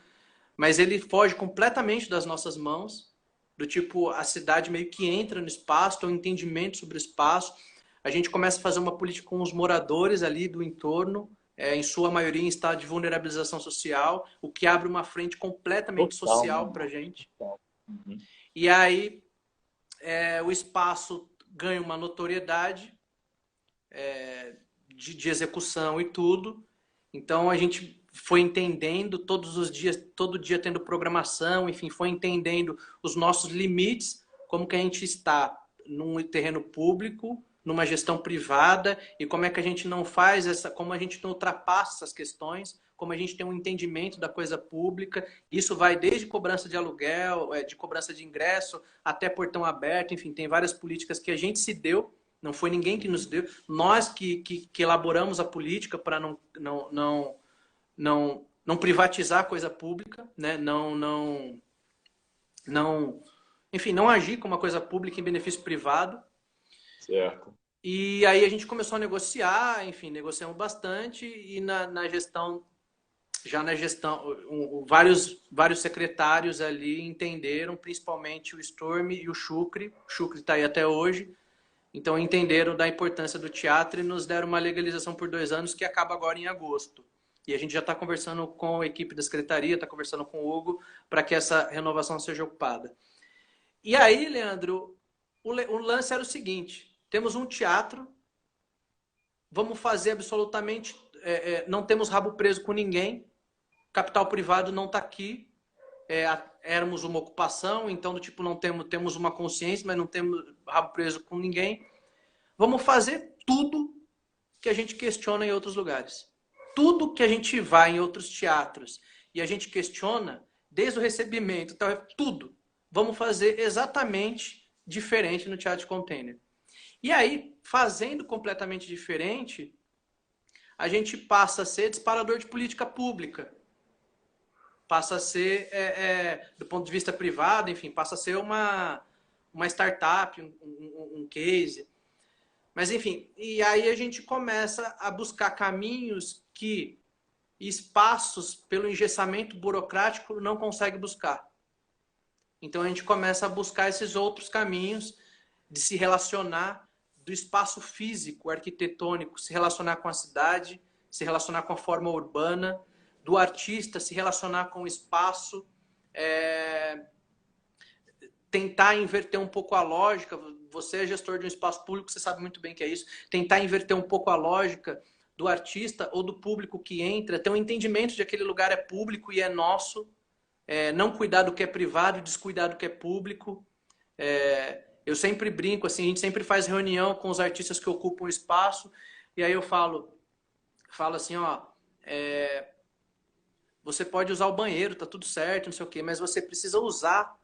mas ele foge completamente das nossas mãos, do tipo, a cidade meio que entra no espaço, tem um entendimento sobre o espaço, a gente começa a fazer uma política com os moradores ali do entorno, em sua maioria em estado de vulnerabilização social, o que abre uma frente completamente Total, social né? para a gente. Total. Uhum. E aí o espaço ganha uma notoriedade de execução e tudo. Então a gente foi entendendo todos os dias, todo dia tendo programação, enfim, foi entendendo os nossos limites, como que a gente está num terreno público, numa gestão privada e como é que a gente não faz essa, como a gente não ultrapassa essas questões, como a gente tem um entendimento da coisa pública. Isso vai desde cobrança de aluguel, de cobrança de ingresso, até portão aberto, enfim, tem várias políticas que a gente se deu. Não foi ninguém que nos deu. Nós que elaboramos a política para não privatizar a coisa pública, né? Enfim, não agir como uma coisa pública em benefício privado. Certo. E aí a gente começou a negociar, enfim, negociamos bastante e na gestão, já na gestão, vários secretários ali entenderam, principalmente o Storm e o Chucre está aí até hoje. Então entenderam da importância do teatro e nos deram uma legalização por 2 anos que acaba agora em agosto. E a gente já está conversando com a equipe da secretaria, está conversando com o Hugo para que essa renovação seja ocupada. E aí, Leandro, o lance era o seguinte: temos um teatro, vamos fazer absolutamente, não temos rabo preso com ninguém, capital privado não está aqui, éramos uma ocupação, então do tipo não temos uma consciência, mas não temos rabo preso com ninguém. Vamos fazer tudo que a gente questiona em outros lugares. Tudo que a gente vai em outros teatros e a gente questiona, desde o recebimento, tudo. Vamos fazer exatamente diferente no Teatro de Container. E aí, fazendo completamente diferente, a gente passa a ser disparador de política pública. Passa a ser, do ponto de vista privado, enfim, passa a ser uma startup, um case. Mas, enfim, e aí a gente começa a buscar caminhos que espaços, pelo engessamento burocrático, não consegue buscar. Então, a gente começa a buscar esses outros caminhos de se relacionar do espaço físico, arquitetônico, se relacionar com a cidade, se relacionar com a forma urbana, do artista se relacionar com o espaço, tentar inverter um pouco a lógica. Você é gestor de um espaço público, você sabe muito bem que é isso. Tentar inverter um pouco a lógica do artista ou do público que entra, ter um entendimento de que aquele lugar é público e é nosso, não cuidar do que é privado, descuidar do que é público. Eu sempre brinco, assim, a gente sempre faz reunião com os artistas que ocupam o espaço, e aí eu falo assim, ó, você pode usar o banheiro, tá tudo certo, não sei o quê, mas você precisa usar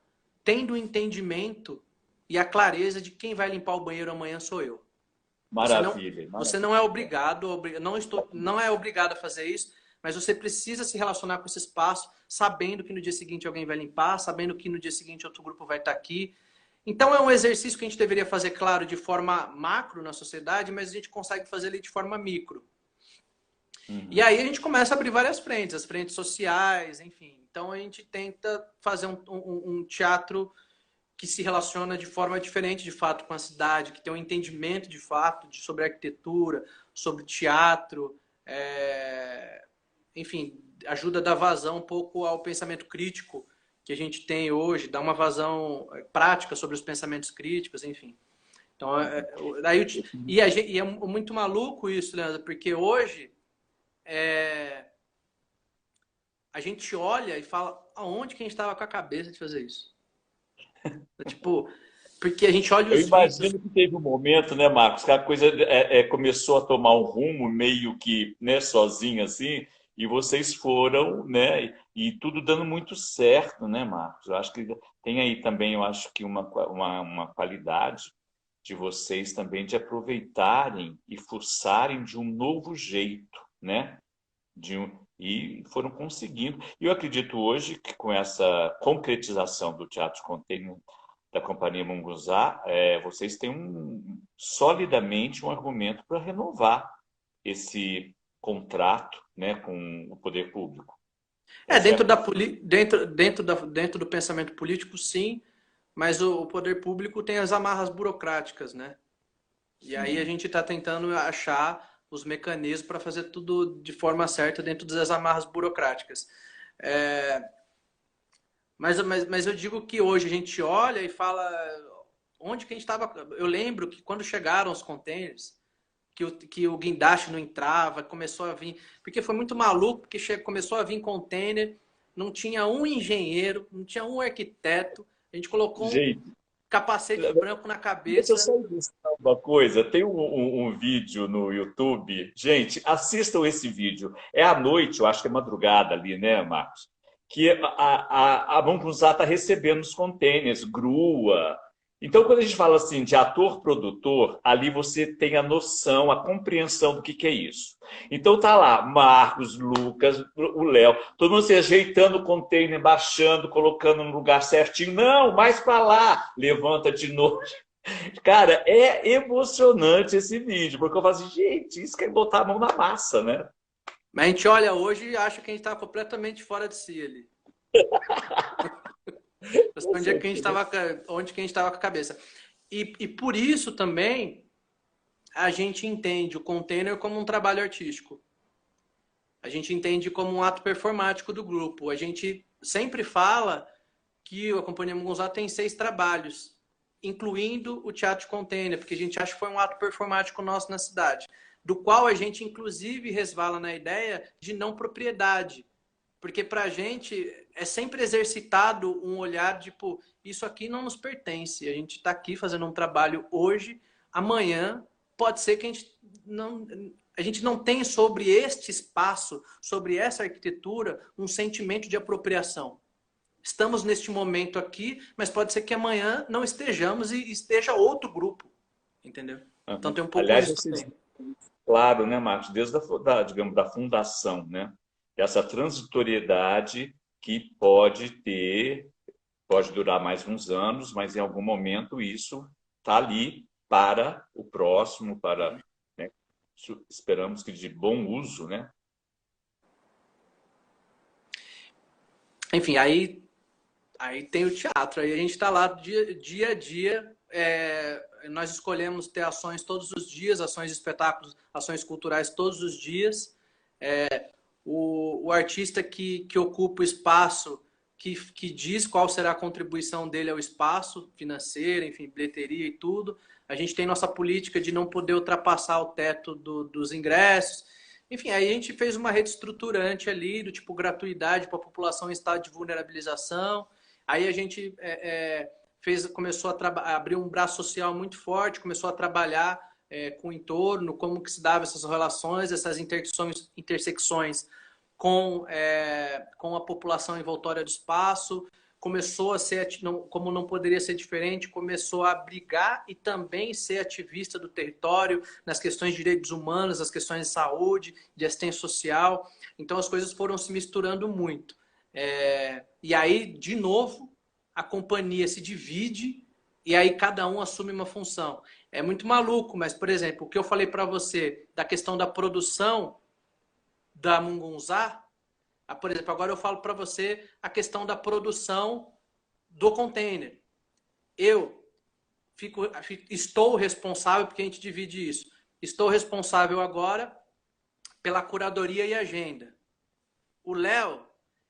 tendo o entendimento e a clareza de que quem vai limpar o banheiro amanhã sou eu. Maravilha. Você não é obrigado, não é obrigado a fazer isso, mas você precisa se relacionar com esse espaço, sabendo que no dia seguinte alguém vai limpar, sabendo que no dia seguinte outro grupo vai estar aqui. Então é um exercício que a gente deveria fazer, claro, de forma macro na sociedade, mas a gente consegue fazer ele de forma micro. Uhum. E aí a gente começa a abrir várias frentes, as frentes sociais, enfim. Então a gente tenta fazer um teatro que se relaciona de forma diferente, de fato, com a cidade, que tem um entendimento, de fato, sobre arquitetura, sobre teatro, enfim, ajuda a dar vazão um pouco ao pensamento crítico que a gente tem hoje, dá uma vazão prática sobre os pensamentos críticos, enfim. Então, e é muito maluco isso, Leandro, porque hoje a gente olha e fala aonde que a gente estava com a cabeça de fazer isso. Tipo, porque a gente olha os Eu imagino vídeos. que teve um momento, né, Marcos, que a coisa começou a tomar um rumo meio que, né, sozinha assim, E vocês foram, né? E tudo dando muito certo, né, Marcos? Eu acho que tem aí também, eu acho que uma qualidade de vocês também de aproveitarem e forçarem de um novo jeito, né? E foram conseguindo. E eu acredito hoje que com essa concretização do Teatro Container da Companhia Munguzá, vocês têm solidamente um argumento para renovar esse contrato, né, com o poder público. Tá Dentro certo? dentro do pensamento político, sim, mas o poder público tem as amarras burocráticas, né? E aí a Sim. gente está tentando achar os mecanismos para fazer tudo de forma certa dentro das amarras burocráticas. É, mas eu digo que hoje a gente olha e fala onde que a gente estava. Eu lembro que quando chegaram os containers, que o guindaste não entrava, começou a vir. Porque foi muito maluco, porque começou a vir container, não tinha um engenheiro, não tinha um arquiteto, a gente colocou um Gente, capacete branco na deixa eu cabeça. só ilustrar uma coisa. Tem um vídeo no YouTube. Gente, assistam esse vídeo. É à noite, eu acho que é madrugada ali, né, Marcos? Que a Munguzá está recebendo os containers, grua. Então, quando a gente fala assim de ator-produtor, ali você tem a noção, a compreensão do que é isso. Então tá lá, Marcos, Lucas, o Léo, todo mundo se ajeitando o container, baixando, colocando no lugar certinho. Não, mais para lá, levanta de novo. Cara, é emocionante esse vídeo, porque eu falo assim, gente, isso quer botar a mão na massa, né? Mas a gente olha hoje e acha que a gente está completamente fora de si ali. Com Onde é que a gente certeza. estava, onde que a gente estava com a cabeça. E por isso também a gente entende o container como um trabalho artístico. A gente entende como um ato performático do grupo. A gente sempre fala que a Companhia Mugunzá tem 6 trabalhos, incluindo o Teatro Container, porque a gente acha que foi um ato performático nosso na cidade, do qual a gente, inclusive, resvala na ideia de não propriedade. Porque para a gente é sempre exercitado um olhar de, tipo, isso aqui não nos pertence. A gente está aqui fazendo um trabalho hoje, amanhã pode ser que a gente não tenha sobre este espaço, sobre essa arquitetura, um sentimento de apropriação. Estamos neste momento aqui, mas pode ser que amanhã não estejamos e esteja outro grupo, entendeu? Então Uhum. tem um pouco Aliás, isso vocês, também. claro, né, Marcos, desde digamos, da fundação, né? Essa transitoriedade que pode durar mais uns anos, mas em algum momento isso está ali para o próximo, né, esperamos que de bom uso, né? Enfim, aí tem o teatro, aí a gente está lá dia a dia. Nós escolhemos ter ações todos os dias, ações de espetáculos, ações culturais todos os dias. O artista que ocupa o espaço, que diz qual será a contribuição dele ao espaço financeira, enfim, bilheteria e tudo. A gente tem nossa política de não poder ultrapassar o teto dos ingressos. Enfim, aí a gente fez uma rede estruturante ali, do tipo gratuidade para a população em estado de vulnerabilização. Aí a gente começou a abrir um braço social muito forte, começou a trabalhar com o entorno, como que se dava essas relações, essas intersecções com a população envoltória do espaço. Começou a ser, como não poderia ser diferente, começou a brigar e também ser ativista do território nas questões de direitos humanos, nas questões de saúde, de assistência social. Então as coisas foram se misturando muito. E aí, de novo, a companhia se divide e aí cada um assume uma função. É muito maluco, mas, por exemplo, o que eu falei para você da questão da produção da Mungunzá, por exemplo, agora eu falo para você a questão da produção do container. Eu estou responsável, porque a gente divide isso, estou responsável agora pela curadoria e agenda. O Léo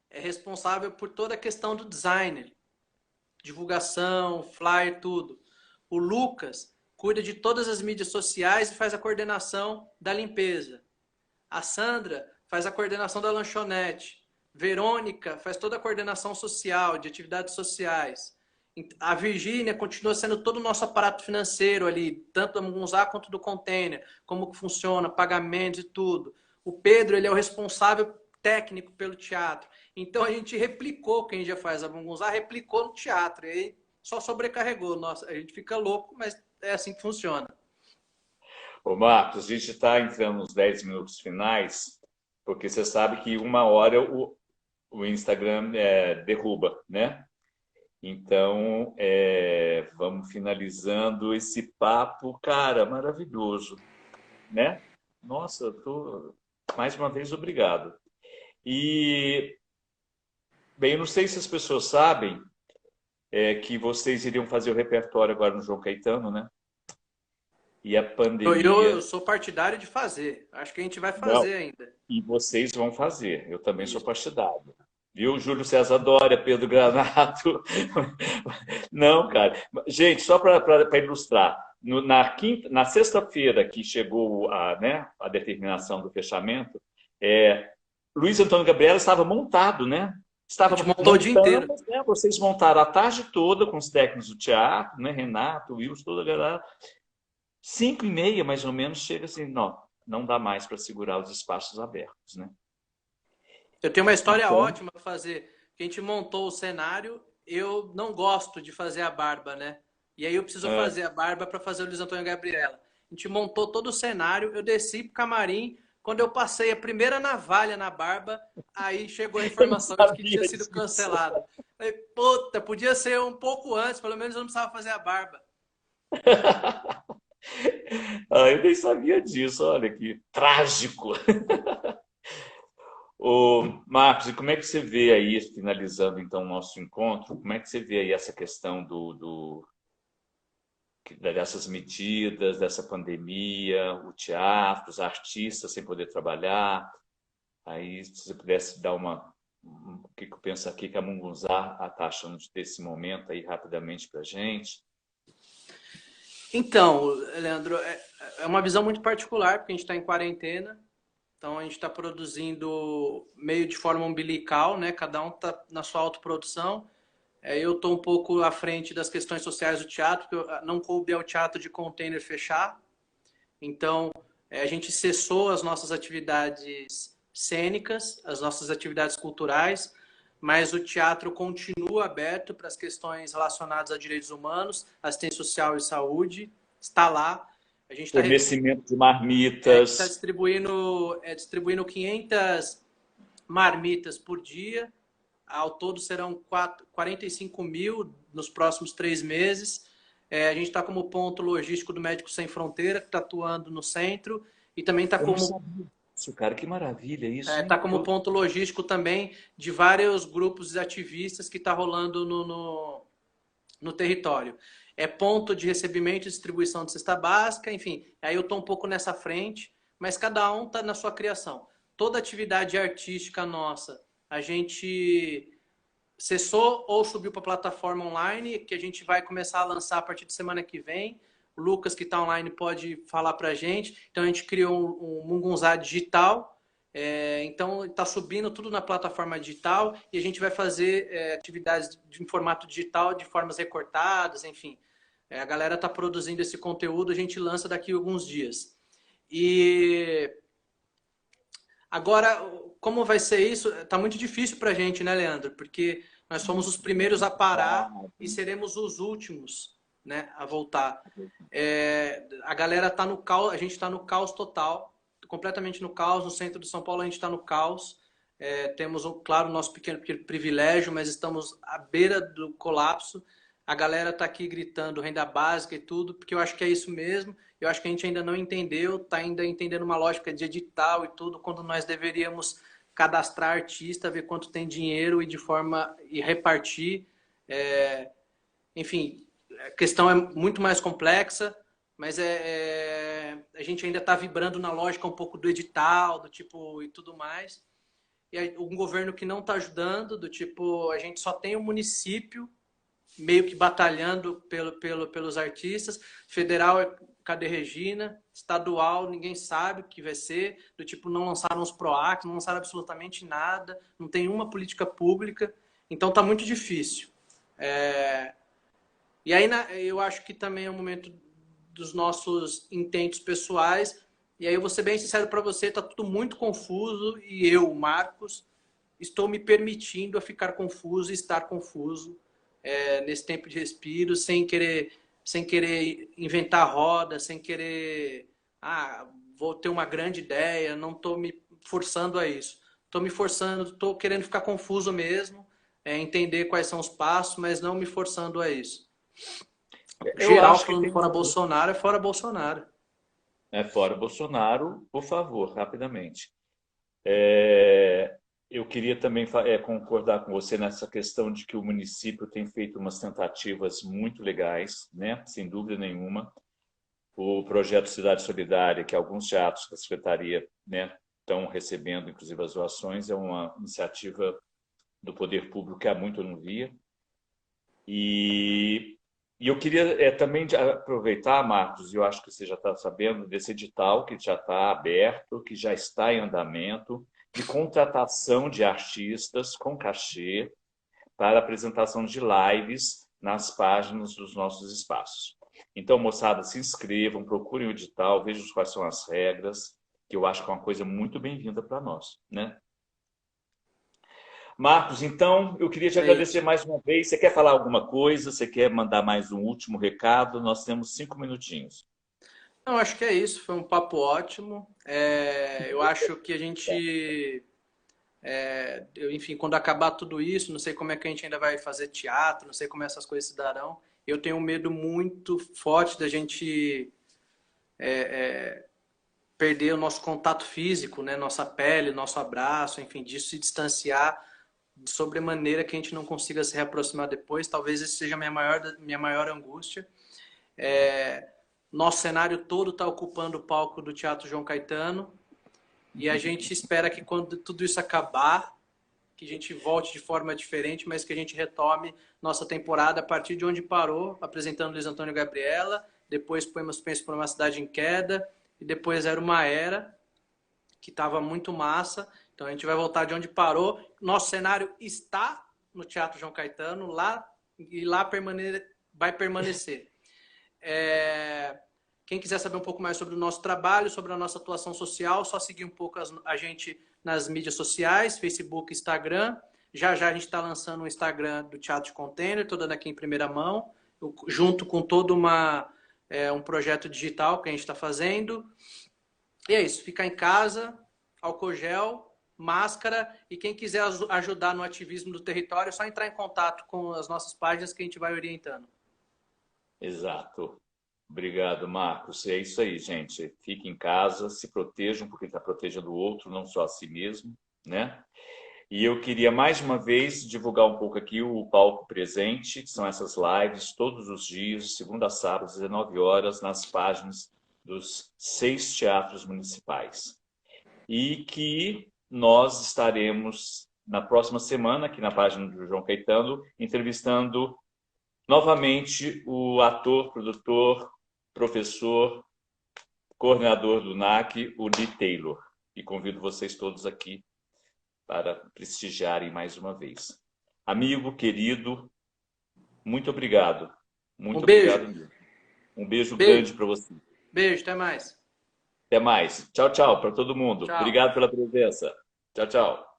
é responsável por toda a questão do designer, divulgação, flyer, tudo. O Lucas cuida de todas as mídias sociais e faz a coordenação da limpeza. A Sandra faz a coordenação da lanchonete. Verônica faz toda a coordenação social, de atividades sociais. A Virgínia continua sendo todo o nosso aparato financeiro ali, tanto da Mungunzá quanto do container, como que funciona, pagamentos e tudo. O Pedro, ele é o responsável técnico pelo teatro. Então a gente replicou, quem já faz a Mungunzá, replicou no teatro. E aí só sobrecarregou. Nossa, a gente fica louco, mas é assim que funciona. Ô Marcos, a gente está entrando nos 10 minutos finais, porque você sabe que uma hora o Instagram derruba, né? Então, vamos finalizando esse papo, cara, maravilhoso, né? Nossa, mais uma vez obrigado. E, bem, eu não sei se as pessoas sabem que vocês iriam fazer o repertório agora no João Caetano, né? E a Eu pandemia. sou partidário de fazer. Acho que a gente vai Não, fazer ainda. e vocês vão fazer. Eu também sou Isso. partidário. Viu? Júlio César Dória, Pedro Granato. Não, cara. Gente, só para ilustrar, na sexta-feira que chegou a determinação do fechamento, Luiz Antônio Gabriela estava montado, né? A Estava gente montou o dia inteiro. montando, né? Vocês montaram a tarde toda com os técnicos do teatro, né? Renato, Wilson, toda a galera. 5h30, mais ou menos, chega assim, não dá mais para segurar os espaços abertos, né? Eu tenho uma história Então, ótima para fazer. Que a gente montou o cenário. Eu não gosto de fazer a barba, né? E aí eu preciso é, fazer a barba para fazer o Luiz Antônio Gabriela. A gente montou todo o cenário. Eu desci pro camarim. Quando eu passei a primeira navalha na barba, aí chegou a eu não informação de que sabia tinha sido disso. cancelado. Falei, puta, podia ser um pouco antes, pelo menos eu não precisava fazer a barba. Eu nem sabia disso, olha que trágico. Ô, Marcos, e como é que você vê aí, finalizando então o nosso encontro, como é que você vê aí essa questão dessas medidas, dessa pandemia, o teatro, os artistas sem poder trabalhar? Aí, se você pudesse dar o que eu penso aqui que a Mungunzá está achando desse momento aí rapidamente para a gente. Então, Leandro, é uma visão muito particular, porque a gente está em quarentena. Então a gente está produzindo meio de forma umbilical, né? Cada um está na sua autoprodução. Eu estou um pouco à frente das questões sociais do teatro, porque não coube ao teatro de container fechar. Então a gente cessou as nossas atividades cênicas, as nossas atividades culturais, mas o teatro continua aberto para as questões relacionadas a direitos humanos, assistência social e saúde. Está lá. A gente está Fornecimento de tá marmitas. distribuindo 500 marmitas por dia. Ao todo serão 45 mil nos próximos 3 meses. A gente está como ponto logístico do Médicos Sem Fronteira, que está atuando no centro, e também está Eu não como, sabia disso, cara. Que maravilha isso, tá hein? como ponto logístico também de vários grupos ativistas que está rolando no território. É ponto de recebimento e distribuição de cesta básica, enfim. Aí eu estou um pouco nessa frente, mas cada um está na sua criação. Toda atividade artística nossa, a gente cessou ou subiu para a plataforma online, que a gente vai começar a lançar a partir de semana que vem. O Lucas, que está online, pode falar para a gente. Então, a gente criou um Mungunzá digital. Então, está subindo tudo na plataforma digital e a gente vai fazer atividades em formato digital, de formas recortadas, enfim. A galera está produzindo esse conteúdo, a gente lança daqui a alguns dias. E agora, como vai ser isso? Tá muito difícil para a gente, né, Leandro? Porque nós somos os primeiros a parar e seremos os últimos, né, a voltar. A galera tá no caos, a gente está no caos total, completamente no caos. No centro de São Paulo a gente está no caos. Temos, claro, o nosso pequeno privilégio, mas estamos à beira do colapso. A galera tá aqui gritando renda básica e tudo, porque eu acho que é isso mesmo. Eu acho que a gente ainda não entendeu, está ainda entendendo uma lógica de edital e tudo, quando nós deveríamos cadastrar artista, ver quanto tem dinheiro e repartir. Enfim, a questão é muito mais complexa, mas a gente ainda está vibrando na lógica um pouco do edital, do tipo e tudo mais. E um governo que não está ajudando, do tipo, a gente só tem o município meio que batalhando pelos artistas. Federal, cadê Regina? Estadual, ninguém sabe o que vai ser. Do tipo, não lançaram os PROAC, não lançaram absolutamente nada. Não tem uma política pública. Então, está muito difícil. E aí, eu acho que também é o momento dos nossos intentos pessoais E aí eu vou ser bem sincero para você, está tudo muito confuso e eu, Marcos, estou me permitindo a ficar confuso e estar confuso nesse tempo de respiro, sem querer inventar roda, sem querer, vou ter uma grande ideia, não estou me forçando a isso. Estou me forçando, estou querendo ficar confuso mesmo, entender quais são os passos, mas não me forçando a isso. Eu Geral acho que falando tem fora Bolsonaro é fora Bolsonaro. fora Bolsonaro, por favor, rapidamente. É, eu queria também concordar com você nessa questão de que o município tem feito umas tentativas muito legais, né? Sem dúvida nenhuma. O projeto Cidade Solidária, que alguns teatros da Secretaria, né, estão recebendo, inclusive as doações, é uma iniciativa do poder público que há muito eu não via. E eu queria também aproveitar, Marcos, e eu acho que você já está sabendo, desse edital que já está aberto, que já está em andamento, de contratação de artistas com cachê para apresentação de lives nas páginas dos nossos espaços. Então, moçada, se inscrevam, procurem o edital, vejam quais são as regras, que eu acho que é uma coisa muito bem-vinda para nós, né? Marcos, então, eu queria te É agradecer isso. mais uma vez. Você quer falar alguma coisa? Você quer mandar mais um último recado? Nós temos 5 minutinhos. Não, acho que é isso. Foi um papo ótimo. Eu acho que a gente, enfim, quando acabar tudo isso, não sei como é que a gente ainda vai fazer teatro, não sei como essas coisas se darão. Eu tenho um medo muito forte da gente perder o nosso contato físico, né? Nossa pele, nosso abraço, enfim, disso se distanciar de sobremaneira que a gente não consiga se reaproximar depois. Talvez esse seja a minha maior angústia. Nosso cenário todo está ocupando o palco do Teatro João Caetano e a gente espera que quando tudo isso acabar, que a gente volte de forma diferente, mas que a gente retome nossa temporada a partir de onde parou, apresentando Luiz Antônio e Gabriela, depois Penso por uma Cidade em Queda, e depois Era uma Era, que estava muito massa. Então a gente vai voltar de onde parou. Nosso cenário está no Teatro João Caetano, lá e lá vai permanecer. Quem quiser saber um pouco mais sobre o nosso trabalho, sobre a nossa atuação social, só seguir um pouco a gente nas mídias sociais, Facebook, Instagram. Já já a gente está lançando um Instagram do Teatro de Container, estou dando aqui em primeira mão, junto com todo um projeto digital que a gente está fazendo. E é isso, ficar em casa, álcool gel, máscara, e quem quiser ajudar no ativismo do território, é só entrar em contato com as nossas páginas que a gente vai orientando. Exato. Obrigado, Marcos. É isso aí, gente. Fiquem em casa, se protejam, porque está protegendo o outro, não só a si mesmo, né? E eu queria, mais uma vez, divulgar um pouco aqui o Palco Presente, que são essas lives todos os dias, de segunda a sábado, às 19 horas, nas páginas dos 6 teatros municipais. E que nós estaremos, na próxima semana, aqui na página do João Caetano, entrevistando novamente o ator, produtor, professor, coordenador do NAC, o Lee Taylor. E convido vocês todos aqui para prestigiarem mais uma vez. Amigo, querido, muito obrigado. Um Muito beijo. obrigado mesmo. Um beijo grande Beijo. para você. Beijo, até mais. Até mais. Tchau, tchau para todo mundo. Tchau. Obrigado pela presença. Tchau, tchau.